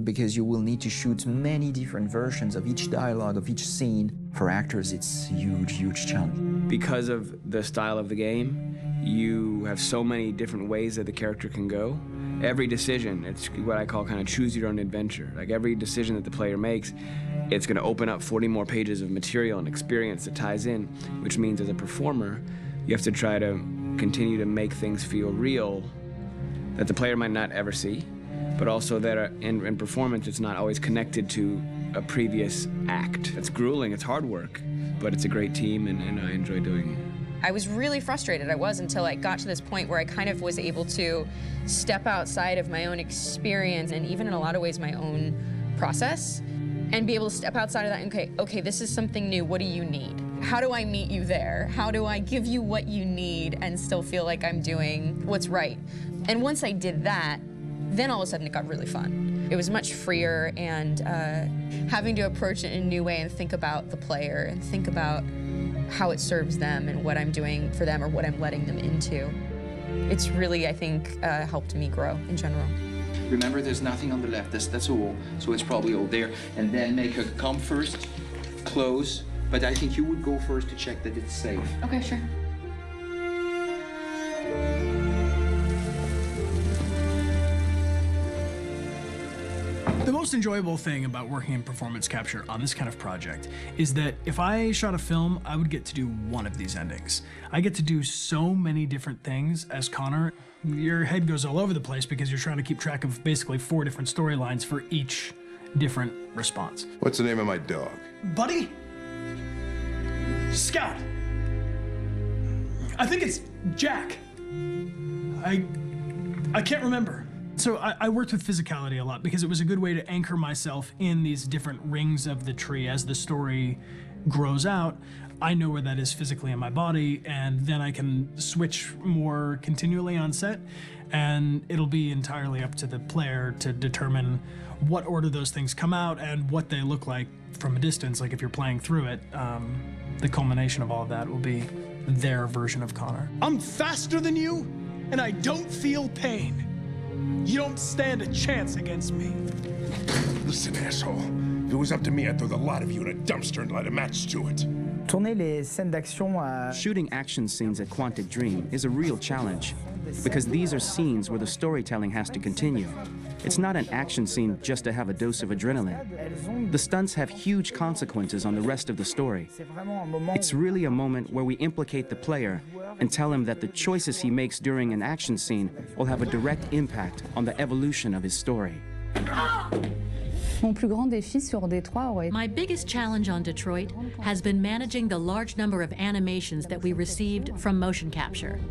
because you will need to shoot many different versions of each dialogue, of each scene. For actors, it's a huge, huge challenge. Because of the style of the game, you have so many different ways that the character can go. Every decision, it's what I call kind of choose your own adventure. Like every decision that the player makes, it's going to open up 40 more pages of material and experience that ties in, which means as a performer, you have to try to continue to make things feel real that the player might not ever see, but also that in performance, it's not always connected to a previous act. It's grueling, it's hard work, but it's a great team, and I enjoy doing it. I was really frustrated. I was until I got to this point where I kind of was able to step outside of my own experience and even in a lot of ways my own process and be able to step outside of that and okay, this is something new. What do you need? How do I meet you there? How do I give you what you need and still feel like I'm doing what's right? And once I did that, then all of a sudden it got really fun. It was much freer, and having to approach it in a new way and think about the player and think about how it serves them and what I'm doing for them or what I'm letting them into. It's really, I think, helped me grow in general. Remember, there's nothing on the left. That's a wall, so it's probably all there. And then make her come first, close. But I think you would go first to check that it's safe. Okay, sure. The most enjoyable thing about working in performance capture on this kind of project is that if I shot a film, I would get to do one of these endings. I get to do so many different things as Connor. Your head goes all over the place because you're trying to keep track of basically 4 different storylines for each different response. What's the name of my dog? Buddy? Scout. I think it's Jack. I can't remember. So I worked with physicality a lot because it was a good way to anchor myself in these different rings of the tree as the story grows out. I know where that is physically in my body, and then I can switch more continually on set, and it'll be entirely up to the player to determine what order those things come out and what they look like from a distance. Like if you're playing through it, the culmination of all of that will be their version of Connor. I'm faster than you, and I don't feel pain. You don't stand a chance against me. Listen, asshole. If it was up to me, I'd throw the lot of you in a dumpster and light a match to it. Shooting action scenes at Quantic Dream is a real challenge because these are scenes where the storytelling has to continue. It's not an action scene just to have a dose of adrenaline. The stunts have huge consequences on the rest of the story. It's really a moment where we implicate the player and tell him that the choices he makes during an action scene will have a direct impact on the evolution of his story. My biggest challenge on Detroit has been managing the large number of animations that we received from motion capture.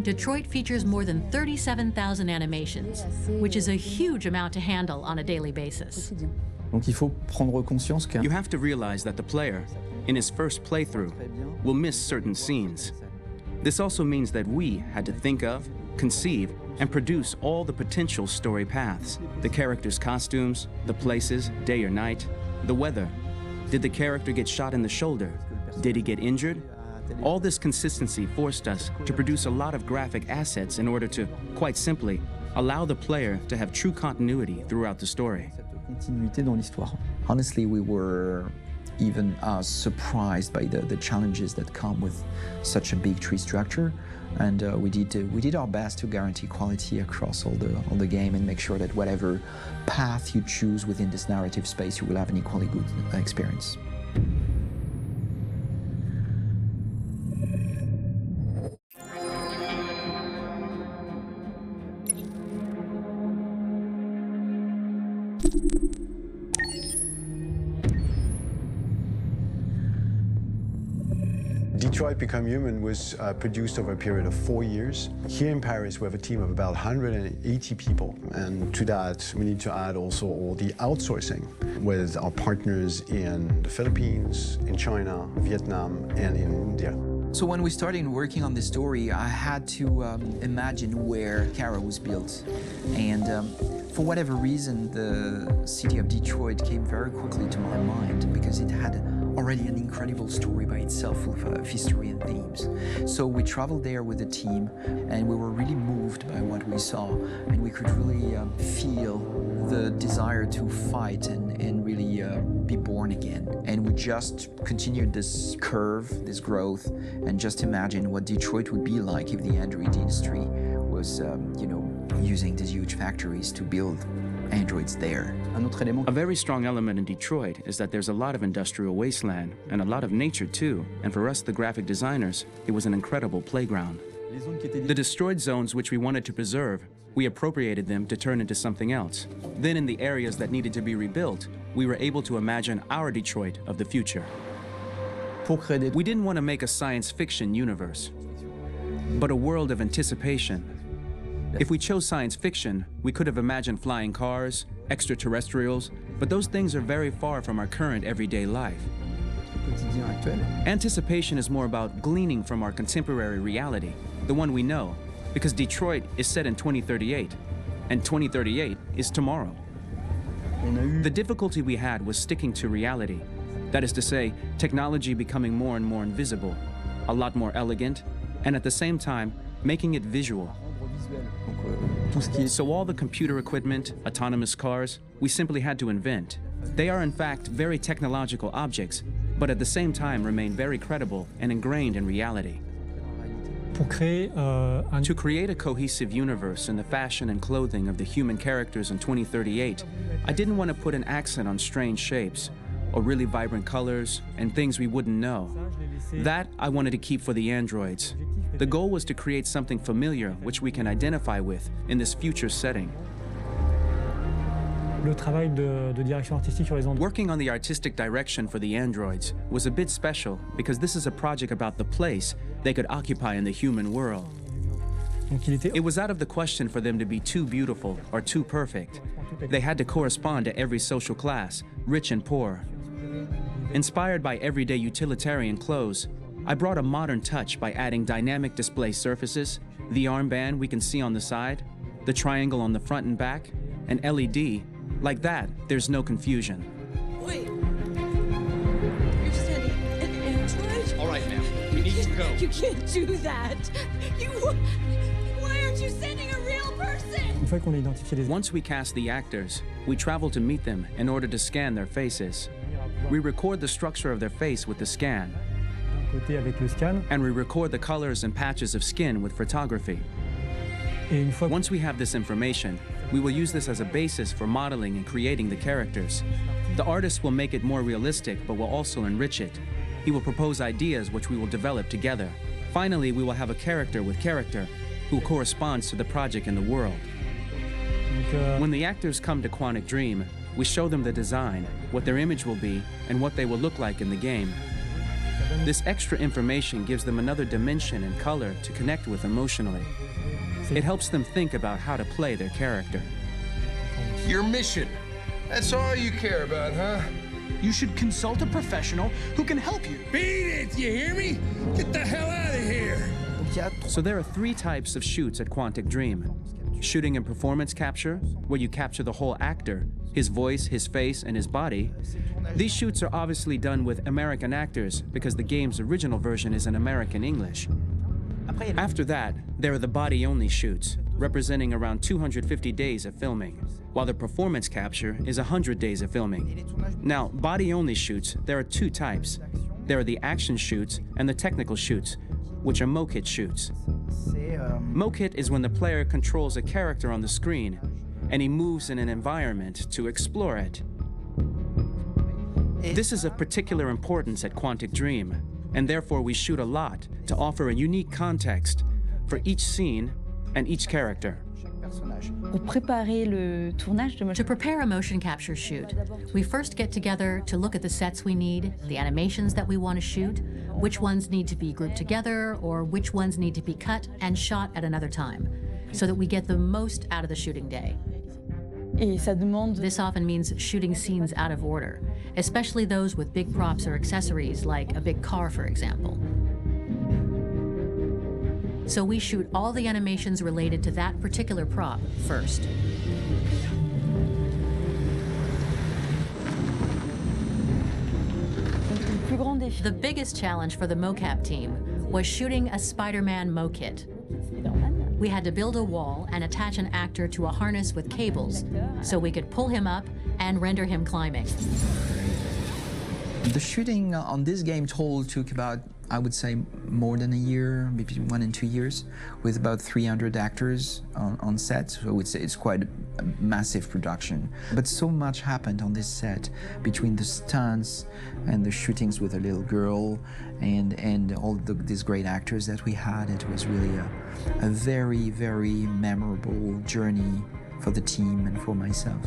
Detroit features more than 37,000 animations, which is a huge amount to handle on a daily basis. Donc il faut prendre conscience que You have to realize that the player, in his first playthrough, will miss certain scenes. This also means that we had to think of, conceive, and produce all the potential story paths. The characters' costumes, the places, day or night, the weather. Did the character get shot in the shoulder? Did he get injured? All this consistency forced us to produce a lot of graphic assets in order to, quite simply, allow the player to have true continuity throughout the story. Continuité dans l'histoire. Honestly, we were even surprised by the challenges that come with such a big tree structure, and we did our best to guarantee quality across all the game and make sure that whatever path you choose within this narrative space, you will have an equally good experience. Detroit Become Human was produced over a period of 4 years. Here in Paris, we have a team of about 180 people. And to that, we need to add also all the outsourcing with our partners in the Philippines, in China, Vietnam, and in India. So when we started working on this story, I had to imagine where Kara was built. And for whatever reason, the city of Detroit came very quickly to my mind because it had already an incredible story by itself of history and themes. So we traveled there with the team and we were really moved by what we saw, and we could really feel the desire to fight and really be born again. And we just continued this curve, this growth, and just imagine what Detroit would be like if the android industry was, using these huge factories to build androids there. A very strong element in Detroit is that there's a lot of industrial wasteland and a lot of nature too, and for us, the graphic designers, it was an incredible playground. The destroyed zones which we wanted to preserve, we appropriated them to turn into something else. Then in the areas that needed to be rebuilt, we were able to imagine our Detroit of the future. We didn't want to make a science fiction universe, but a world of anticipation. If we chose science fiction, we could have imagined flying cars, extraterrestrials, but those things are very far from our current everyday life. Anticipation is more about gleaning from our contemporary reality, the one we know, because Detroit is set in 2038, and 2038 is tomorrow. The difficulty we had was sticking to reality. That is to say, technology becoming more and more invisible, a lot more elegant, and at the same time, making it visual. So all the computer equipment, autonomous cars, we simply had to invent. They are in fact very technological objects, but at the same time remain very credible and ingrained in reality. To create a cohesive universe in the fashion and clothing of the human characters in 2038, I didn't want to put an accent on strange shapes, or really vibrant colors, and things we wouldn't know. That I wanted to keep for the androids. The goal was to create something familiar which we can identify with in this future setting. Working on the artistic direction for the androids was a bit special because this is a project about the place they could occupy in the human world. It was out of the question for them to be too beautiful or too perfect. They had to correspond to every social class, rich and poor. Inspired by everyday utilitarian clothes, I brought a modern touch by adding dynamic display surfaces, the armband we can see on the side, the triangle on the front and back, an LED. Like that, there's no confusion. Wait. You're sending an android? All right, ma'am. We need to go. You can't do that. Why aren't you sending a real person? Once we cast the actors, we travel to meet them in order to scan their faces. We record the structure of their face with the scan. And we record the colors and patches of skin with photography. Once we have this information, we will use this as a basis for modeling and creating the characters. The artist will make it more realistic, but will also enrich it. He will propose ideas which we will develop together. Finally, we will have a character with character who corresponds to the project and the world. When the actors come to Quantic Dream, we show them the design, what their image will be, and what they will look like in the game. This extra information gives them another dimension and color to connect with emotionally. It helps them think about how to play their character. Your mission. That's all you care about, huh? You should consult a professional who can help you. Beat it, you hear me? Get the hell out of here! So there are 3 types of shoots at Quantic Dream. Shooting and performance capture, where you capture the whole actor, his voice, his face, and his body. These shoots are obviously done with American actors because the game's original version is in American English. After that, there are the body-only shoots, representing around 250 days of filming, while the performance capture is 100 days of filming. Now, body-only shoots, there are 2 types. There are the action shoots and the technical shoots, which are mokit shoots. Mokit is when the player controls a character on the screen, and he moves in an environment to explore it. This is of particular importance at Quantic Dream, and therefore we shoot a lot to offer a unique context for each scene and each character. To prepare a motion capture shoot, we first get together to look at the sets we need, the animations that we want to shoot, which ones need to be grouped together, or which ones need to be cut and shot at another time, so that we get the most out of the shooting day. This often means shooting scenes out of order, especially those with big props or accessories, like a big car, for example. So we shoot all the animations related to that particular prop first. The biggest challenge for the mocap team was shooting a Spider-Man mokit. We had to build a wall and attach an actor to a harness with cables so we could pull him up and render him climbing. The shooting on this game total took about, I would say, more than a year, maybe 1 and 2 years, with about 300 actors on set. So I would say it's quite a massive production. But so much happened on this set between the stunts and the shootings with a little girl and all these great actors that we had. It was really a very, very memorable journey for the team and for myself.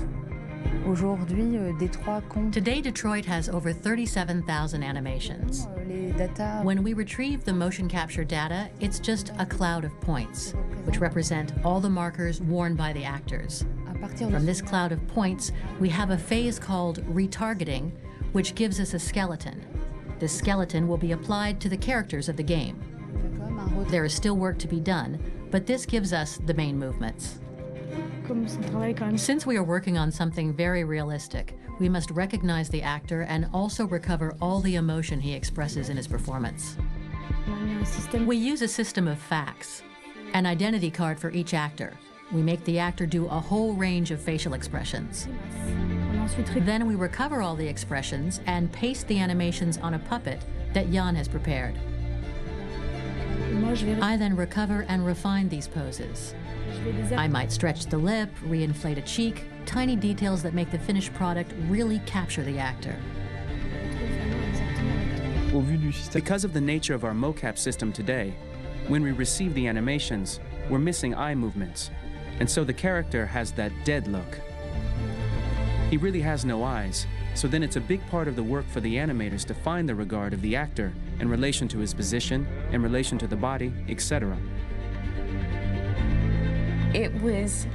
Today, Detroit has over 37,000 animations. When we retrieve the motion capture data, it's just a cloud of points, which represent all the markers worn by the actors. From this cloud of points, we have a phase called retargeting, which gives us a skeleton. This skeleton will be applied to the characters of the game. There is still work to be done, but this gives us the main movements. Since we are working on something very realistic, we must recognize the actor and also recover all the emotion he expresses in his performance. We use a system of facts, an identity card for each actor. We make the actor do a whole range of facial expressions. Then we recover all the expressions and paste the animations on a puppet that Jan has prepared. I then recover and refine these poses. I might stretch the lip, reinflate a cheek, tiny details that make the finished product really capture the actor. Because of the nature of our mocap system today, when we receive the animations, we're missing eye movements, and so the character has that dead look. He really has no eyes, so then it's a big part of the work for the animators to find the regard of the actor in relation to his position, in relation to the body, etc. It was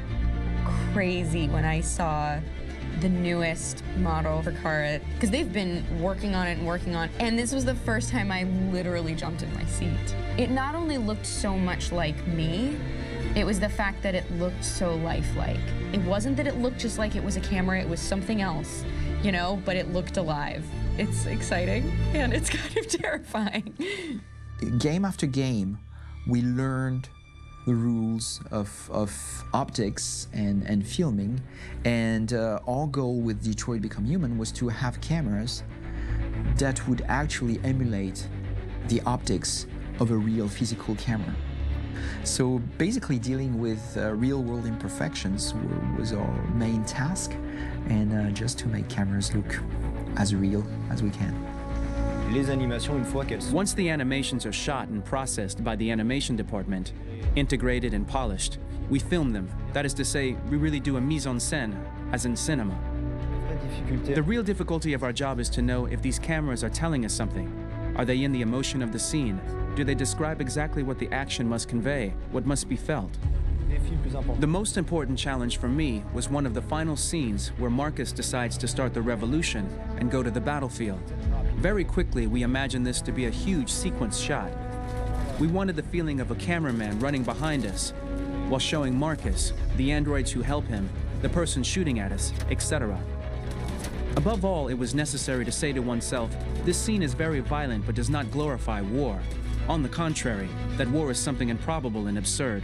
crazy when I saw the newest model for Kara, because they've been working on it and working on it, and this was the first time I literally jumped in my seat. It not only looked so much like me, it was the fact that it looked so lifelike. It wasn't that it looked just like it was a camera, it was something else, you know, but it looked alive. It's exciting, and it's kind of terrifying. Game after game, we learned the rules of optics and filming, and our goal with Detroit Become Human was to have cameras that would actually emulate the optics of a real physical camera. So basically dealing with real-world imperfections was our main task, and just to make cameras look as real as we can. Once the animations are shot and processed by the animation department, integrated and polished, we film them. That is to say, we really do a mise en scène, as in cinema. The real difficulty of our job is to know if these cameras are telling us something. Are they in the emotion of the scene? Do they describe exactly what the action must convey, what must be felt? The most important challenge for me was one of the final scenes where Marcus decides to start the revolution and go to the battlefield. Very quickly, we imagined this to be a huge sequence shot. We wanted the feeling of a cameraman running behind us while showing Marcus, the androids who help him, the person shooting at us, etc. Above all, it was necessary to say to oneself, this scene is very violent but does not glorify war. On the contrary, that war is something improbable and absurd.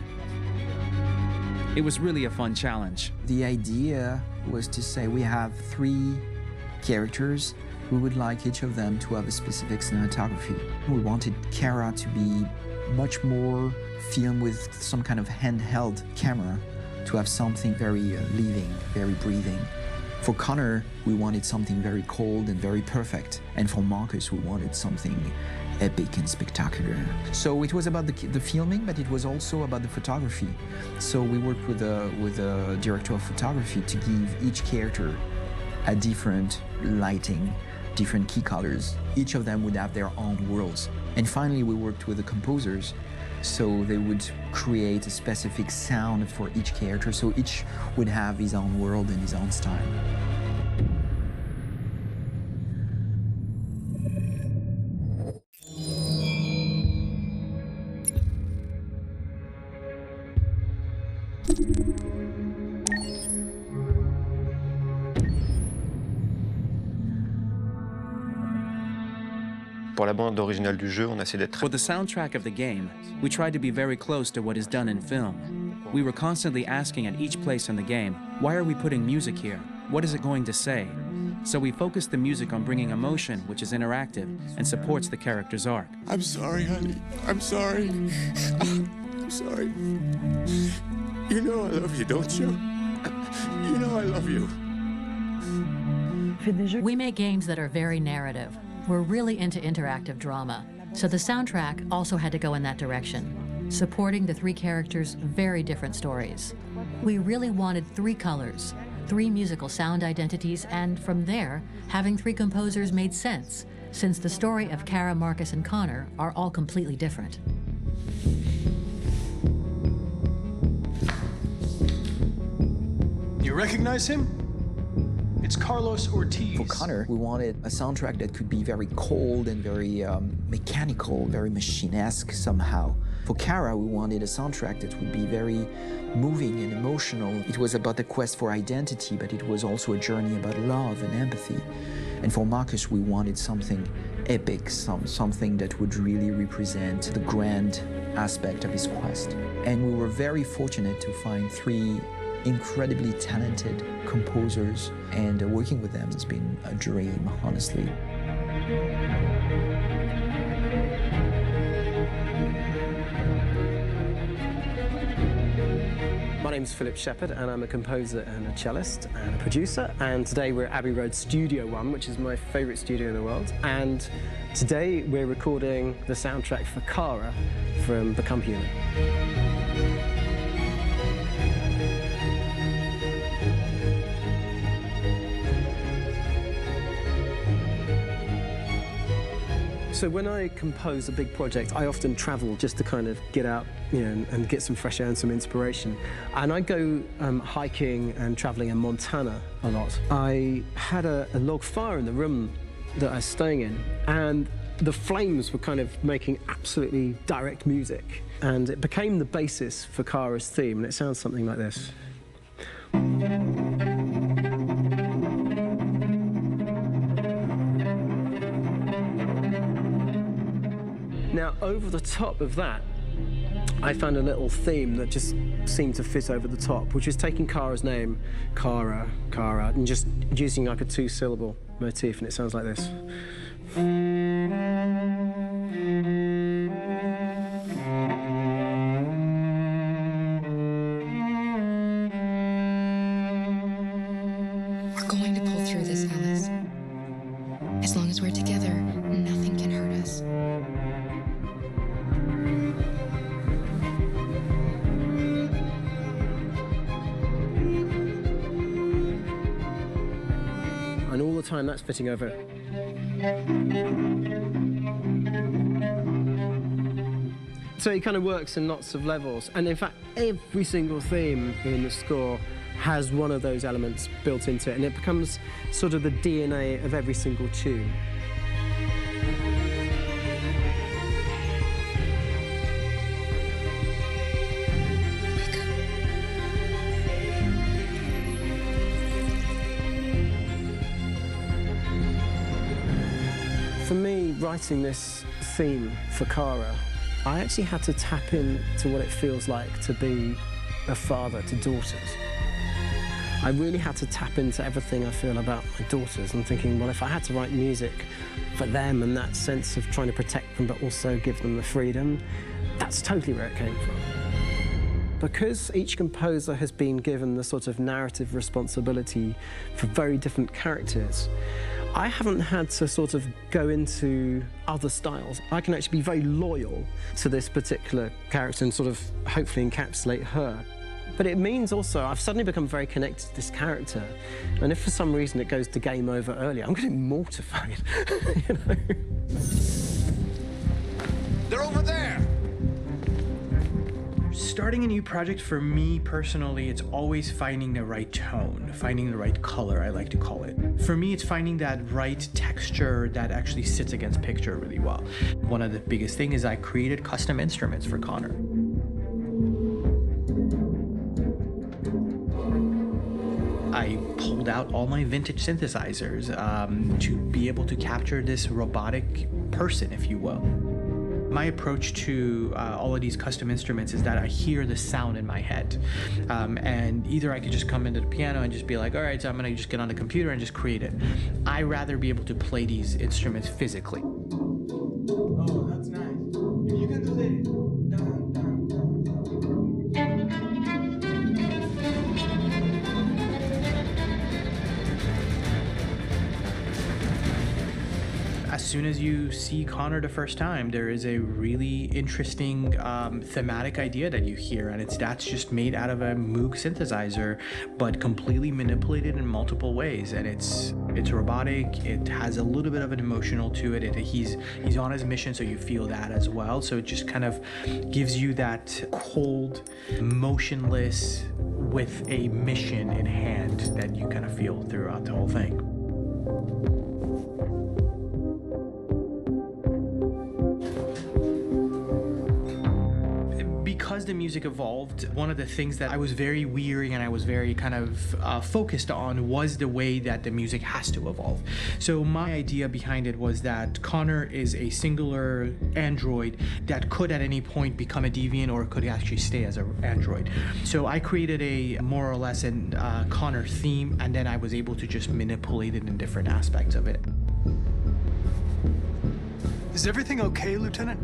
It was really a fun challenge. The idea was to say we have 3 characters. We would like each of them to have a specific cinematography. We wanted Kara to be much more filmed with some kind of handheld camera, to have something very living, very breathing. For Connor, we wanted something very cold and very perfect. And for Marcus, we wanted something epic and spectacular. So it was about the filming, but it was also about the photography. So we worked with a director of photography to give each character a different lighting, different key colors. Each of them would have their own worlds. And finally, we worked with the composers, so they would create a specific sound for each character, so each would have his own world and his own style. Pour la bande originale du jeu, on a essayé d'être For the soundtrack of the game, we tried to be very close to what is done in film. We were constantly asking at each place in the game, why are we putting music here? What is it going to say? So we focused the music on bringing emotion, which is interactive and supports the character's arc. I'm sorry, honey. I'm sorry. I'm sorry. You know I love you, don't you? You know I love you. We make games that are very narrative. We're really into interactive drama, so the soundtrack also had to go in that direction, supporting the 3 characters' very different stories. We really wanted 3 colors, 3 musical sound identities, and from there, having 3 composers made sense, since the story of Kara, Marcus, and Connor are all completely different. You recognize him? It's Carlos Ortiz. For Connor, we wanted a soundtrack that could be very cold and very mechanical, very machine-esque somehow. For Kara, we wanted a soundtrack that would be very moving and emotional. It was about the quest for identity, but it was also a journey about love and empathy. And for Marcus, we wanted something epic, something that would really represent the grand aspect of his quest. And we were very fortunate to find 3 incredibly talented composers, and working with them has been a dream, honestly. My name's Philip Shepherd, and I'm a composer and a cellist and a producer. And today we're at Abbey Road Studio One, which is my favourite studio in the world. And today we're recording the soundtrack for Kara from Become Human. So when I compose a big project, I often travel just to kind of get out, and get some fresh air and some inspiration. And I go hiking and traveling in Montana a lot. I had a log fire in the room that I was staying in, and the flames were kind of making absolutely direct music. And it became the basis for Kara's theme, and it sounds something like this. Now, over the top of that, I found a little theme that just seemed to fit over the top, which is taking Kara's name, Kara, and just using like a 2-syllable motif, and it sounds like this. We're going to pull through this, Alice. As long as we're together, nothing can hurt us. And all the time that's fitting over. So it kind of works in lots of levels. And in fact, every single theme in the score has one of those elements built into it, and it becomes sort of the DNA of every single tune. For me, writing this theme for Kara, I actually had to tap into what it feels like to be a father to daughters. I really had to tap into everything I feel about my daughters and thinking, well, if I had to write music for them and that sense of trying to protect them but also give them the freedom, that's totally where it came from. Because each composer has been given the sort of narrative responsibility for very different characters, I haven't had to sort of go into other styles. I can actually be very loyal to this particular character and sort of hopefully encapsulate her. But it means also I've suddenly become very connected to this character, and if for some reason it goes to game over early, I'm getting mortified, you know? They're over there! Starting a new project, for me personally, it's always finding the right tone, finding the right color, I like to call it. For me, it's finding that right texture that actually sits against picture really well. One of the biggest things is I created custom instruments for Connor. I pulled out all my vintage synthesizers to be able to capture this robotic person, if you will. My approach to all of these custom instruments is that I hear the sound in my head. And either I could just come into the piano and just be like, all right, so I'm gonna just get on the computer and just create it. I rather be able to play these instruments physically. Oh, that's nice. If you can do that. As soon as you see Connor the first time, there is a really interesting thematic idea that you hear, and that's just made out of a Moog synthesizer, but completely manipulated in multiple ways. And it's robotic. It has a little bit of an emotional to it. He's on his mission, so you feel that as well. So it just kind of gives you that cold, motionless, with a mission in hand that you kind of feel throughout the whole thing. Because the music evolved, one of the things that I was very weary and I was very kind of focused on was the way that the music has to evolve. So my idea behind it was that Connor is a singular android that could at any point become a deviant or could actually stay as an android. So I created a more or less an Connor theme, and then I was able to just manipulate it in different aspects of it. Is everything okay, Lieutenant?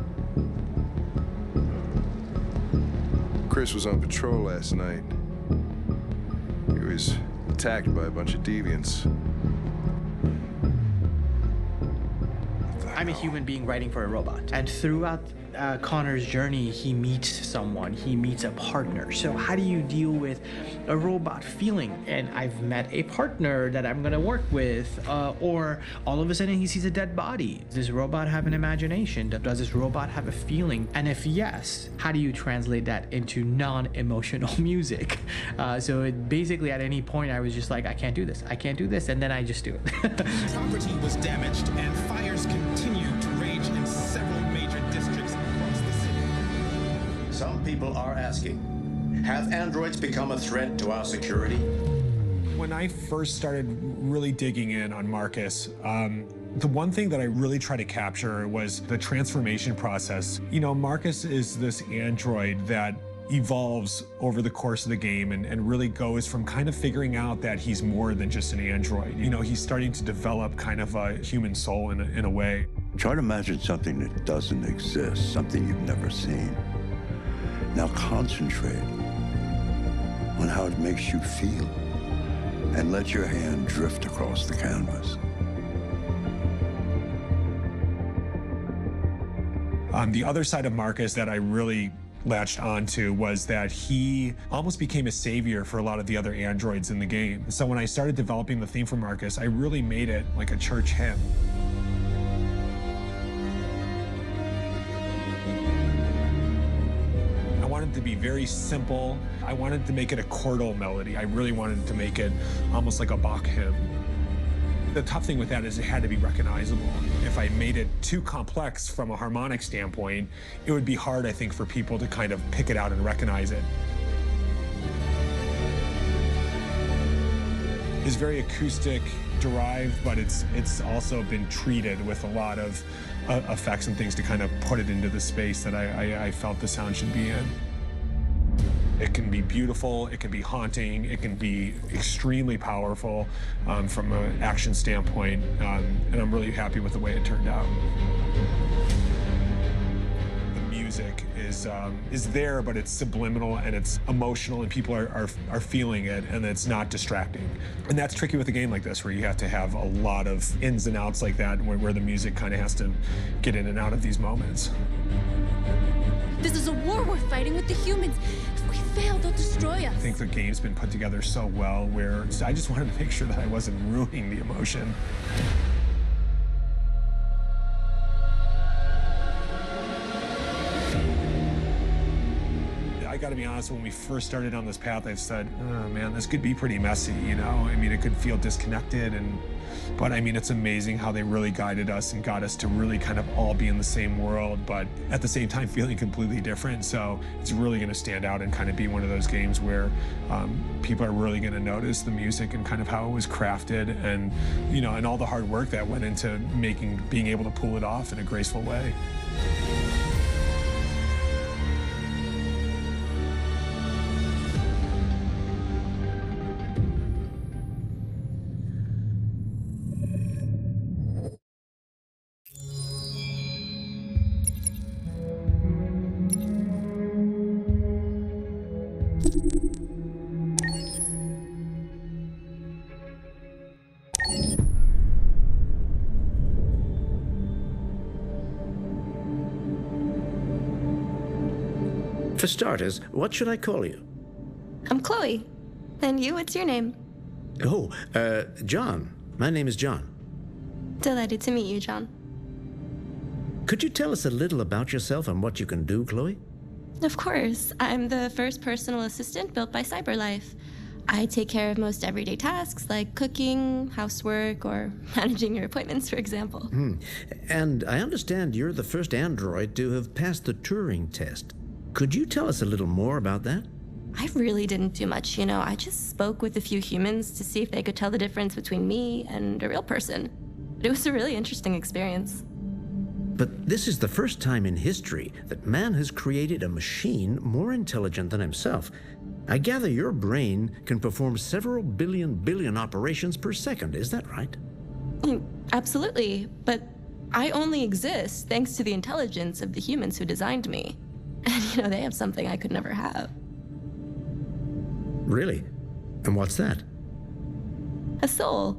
Chris was on patrol last night. He was attacked by a bunch of deviants. I'm a human being writing for a robot. And throughout Connor's journey, he meets someone, he meets a partner. So how do you deal with a robot feeling? And I've met a partner that I'm gonna work with, or all of a sudden he sees a dead body. Does this robot have an imagination? Does this robot have a feeling? And if yes, how do you translate that into non-emotional music? So it basically at any point I was just like, I can't do this, and then I just do it. Property was damaged and fires continued to rage in several major districts across the city. Some people are asking, have androids become a threat to our security? When I first started really digging in on Marcus, the one thing that I really tried to capture was the transformation process. You know, Marcus is this android that evolves over the course of the game and really goes from kind of figuring out that he's more than just an android. You know, he's starting to develop kind of a human soul in a way. Try to imagine something that doesn't exist, something you've never seen. Now concentrate on how it makes you feel and let your hand drift across the canvas. The other side of Marcus that I really latched onto was that he almost became a savior for a lot of the other androids in the game. So when I started developing the theme for Marcus, I really made it like a church hymn. wanted to be very simple. I wanted to make it a chordal melody. I really wanted to make it almost like a Bach hymn. The tough thing with that is it had to be recognizable. If I made it too complex from a harmonic standpoint, it would be hard, I think, for people to kind of pick it out and recognize it. It's very acoustic derived, but it's also been treated with a lot of effects and things to kind of put it into the space that I felt the sound should be in. It can be beautiful, it can be haunting, it can be extremely powerful from an action standpoint, and I'm really happy with the way it turned out. The music is there, but it's subliminal and it's emotional, and people are feeling it, and it's not distracting. And that's tricky with a game like this, where you have to have a lot of ins and outs like that, where the music kind of has to get in and out of these moments. This is a war we're fighting with the humans. If we fail, they'll destroy us. I think the game's been put together so well where I just wanted to make sure that I wasn't ruining the emotion. I gotta be honest, when we first started on this path, I said, oh man, this could be pretty messy, you know? I mean, it could feel disconnected, but I mean, it's amazing how they really guided us and got us to really kind of all be in the same world, but at the same time feeling completely different. So it's really gonna stand out and kind of be one of those games where people are really gonna notice the music and kind of how it was crafted, and, you know, and all the hard work that went into being able to pull it off in a graceful way. For starters, what should I call you? I'm Chloe. And you, what's your name? Oh, John. My name is John. Delighted to meet you, John. Could you tell us a little about yourself and what you can do, Chloe? Of course. I'm the first personal assistant built by CyberLife. I take care of most everyday tasks like cooking, housework, or managing your appointments, for example. And I understand you're the first android to have passed the Turing test. Could you tell us a little more about that? I really didn't do much, you know. I just spoke with a few humans to see if they could tell the difference between me and a real person. It was a really interesting experience. But this is the first time in history that man has created a machine more intelligent than himself. I gather your brain can perform several billion operations per second, is that right? Absolutely, but I only exist thanks to the intelligence of the humans who designed me. And, you know, they have something I could never have. Really? And what's that? A soul.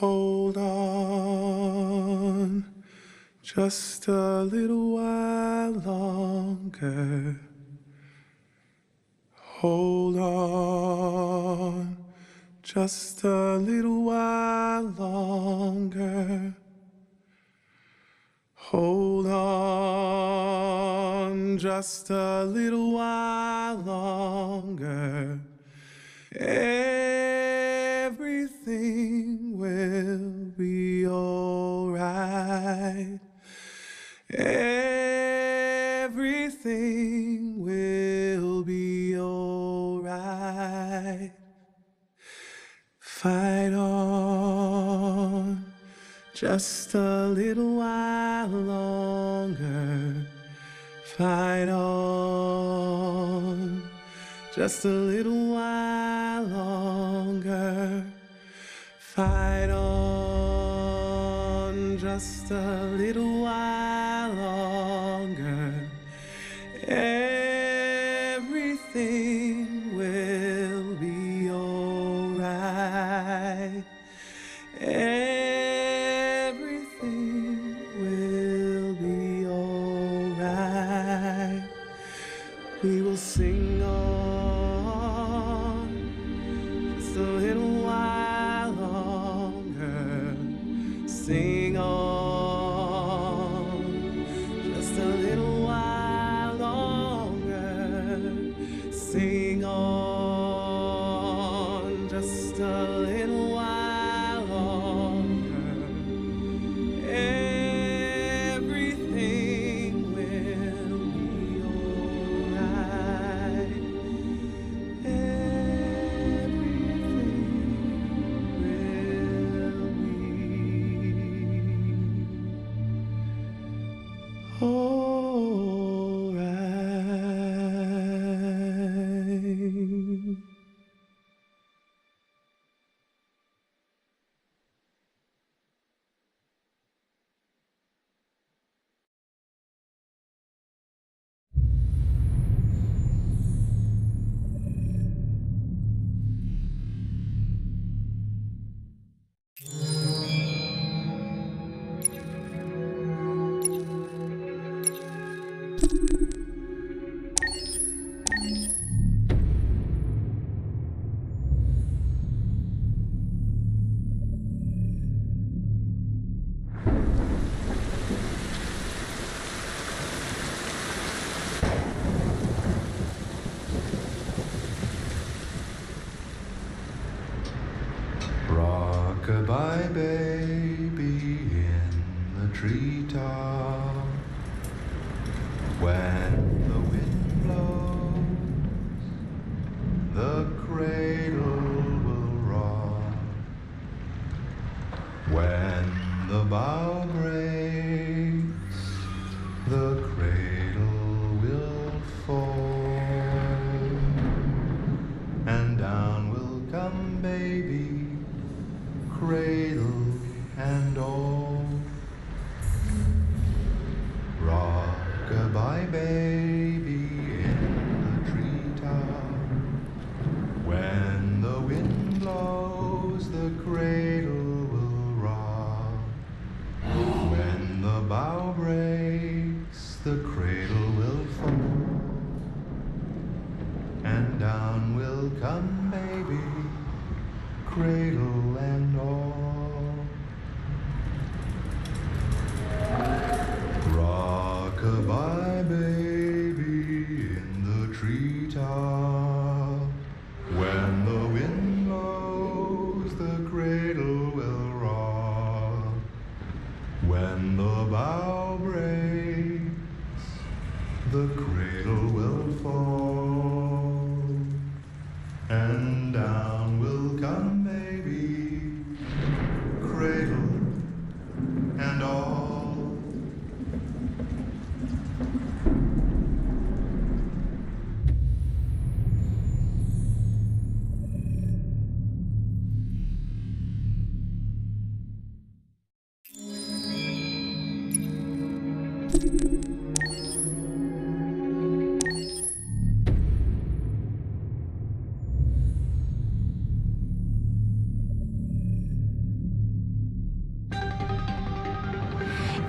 Hold on just a little while longer. Hold on just a little while longer. Hold on just a little while longer. Everything will be all right. Everything will be all right. Fight on just a little while longer. Fight on just a little while longer. Fight on just just a little while longer. Everything will be alright. Everything will be alright. We will sing on just a little while longer. Sing on just a little while longer. Sing on just a little while longer. Everything will be alright. Rock-a-bye baby in the treetop. When the wind blows, the cradle will rock. When the bough breaks, the cradle will fall. And down will come baby, cradle and all. Rock-a-bye baby in the treetop. When the wind blows, the cradle will rock. When the bough breaks, the cradle will fall. And down will come baby, cradle and all. Rock-a-bye baby in the treetop. When the wind blows, the cradle will rock. When the bough breaks, the cradle will fall. And down will come baby, cradle and all.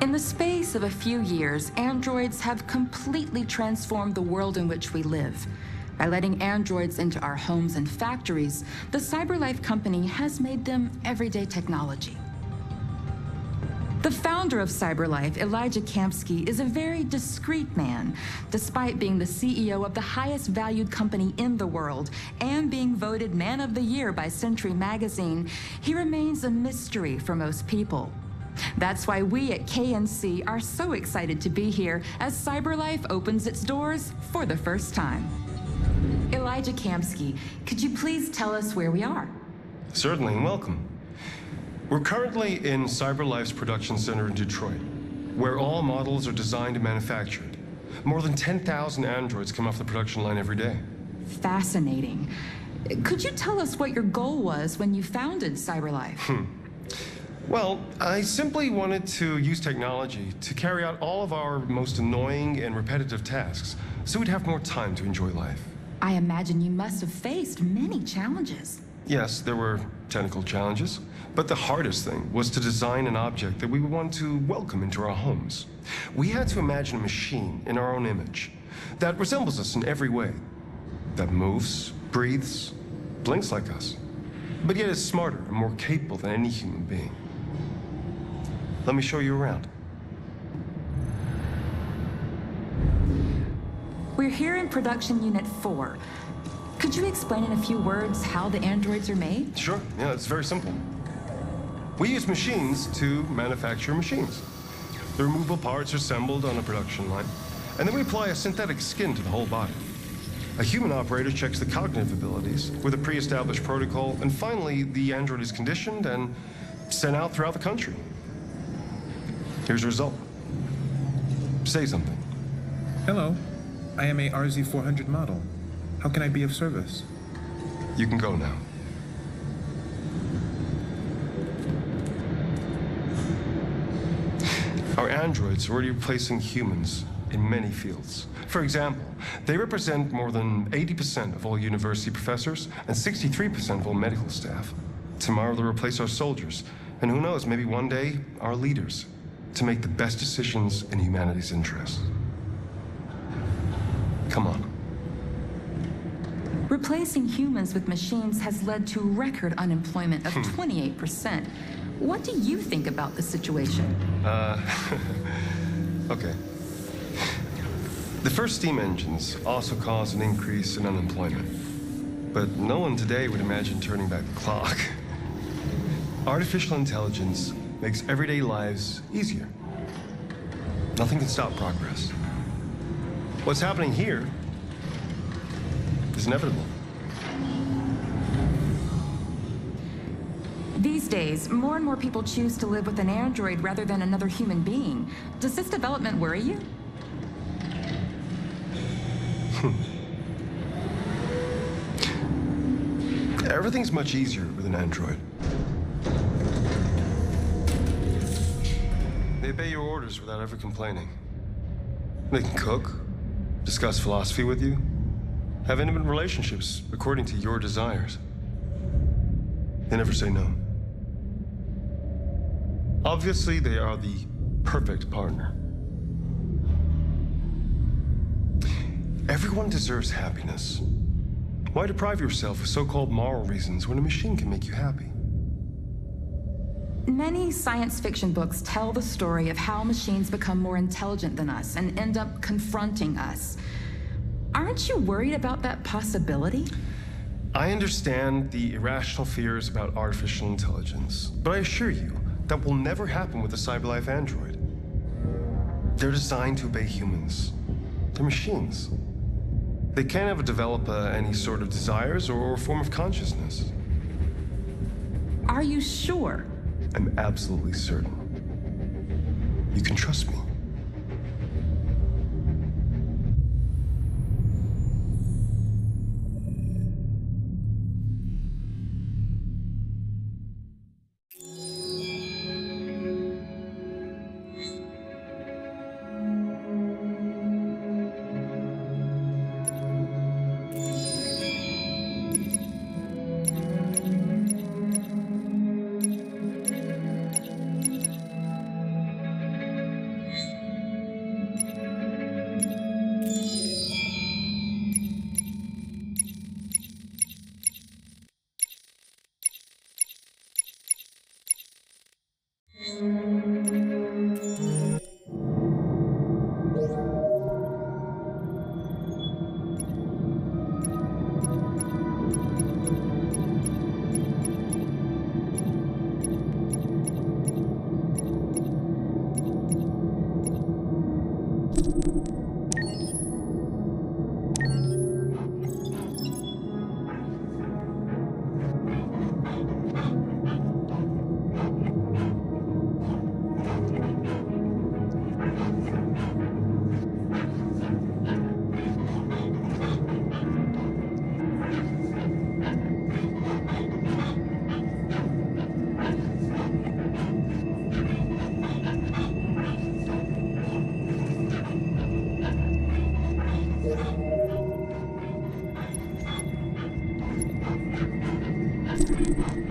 In the space of a few years, androids have completely transformed the world in which we live. By letting androids into our homes and factories, the CyberLife company has made them everyday technology. The founder of CyberLife, Elijah Kamsky, is a very discreet man. Despite being the CEO of the highest valued company in the world and being voted Man of the Year by Century Magazine, he remains a mystery for most people. That's why we at KNC are so excited to be here as CyberLife opens its doors for the first time. Elijah Kamsky, could you please tell us where we are? Certainly, and welcome. We're currently in CyberLife's production center in Detroit, where all models are designed and manufactured. More than 10,000 androids come off the production line every day. Fascinating. Could you tell us what your goal was when you founded CyberLife? Well, I simply wanted to use technology to carry out all of our most annoying and repetitive tasks, so we'd have more time to enjoy life. I imagine you must have faced many challenges. Yes, there were technical challenges, but the hardest thing was to design an object that we would want to welcome into our homes. We had to imagine a machine in our own image that resembles us in every way, that moves, breathes, blinks like us, but yet is smarter and more capable than any human being. Let me show you around. We're here in Production Unit 4. Could you explain in a few words how the androids are made? Sure, yeah, it's very simple. We use machines to manufacture machines. The removable parts are assembled on a production line, and then we apply a synthetic skin to the whole body. A human operator checks the cognitive abilities with a pre-established protocol, and finally, the android is conditioned and sent out throughout the country. Here's the result. Say something. Hello, I am a RZ400 model. How can I be of service? You can go now. Our androids are already replacing humans in many fields. For example, they represent more than 80% of all university professors and 63% of all medical staff. Tomorrow they'll replace our soldiers, and who knows, maybe one day, our leaders, to make the best decisions in humanity's interest. Come on. Replacing humans with machines has led to record unemployment of 28%. What do you think about the situation? Okay. The first steam engines also caused an increase in unemployment. But no one today would imagine turning back the clock. Artificial intelligence makes everyday lives easier. Nothing can stop progress. What's happening here is inevitable. These days, more and more people choose to live with an android rather than another human being. Does this development worry you? Everything's much easier with an android. They obey your orders without ever complaining. They can cook, discuss philosophy with you, have intimate relationships according to your desires. They never say no. Obviously, they are the perfect partner. Everyone deserves happiness. Why deprive yourself of so-called moral reasons when a machine can make you happy? Many science fiction books tell the story of how machines become more intelligent than us and end up confronting us. Aren't you worried about that possibility? I understand the irrational fears about artificial intelligence, but I assure you that will never happen with a CyberLife android. They're designed to obey humans. They're machines. They can't ever develop any sort of desires or form of consciousness. Are you sure? I'm absolutely certain. You can trust me. Thank you.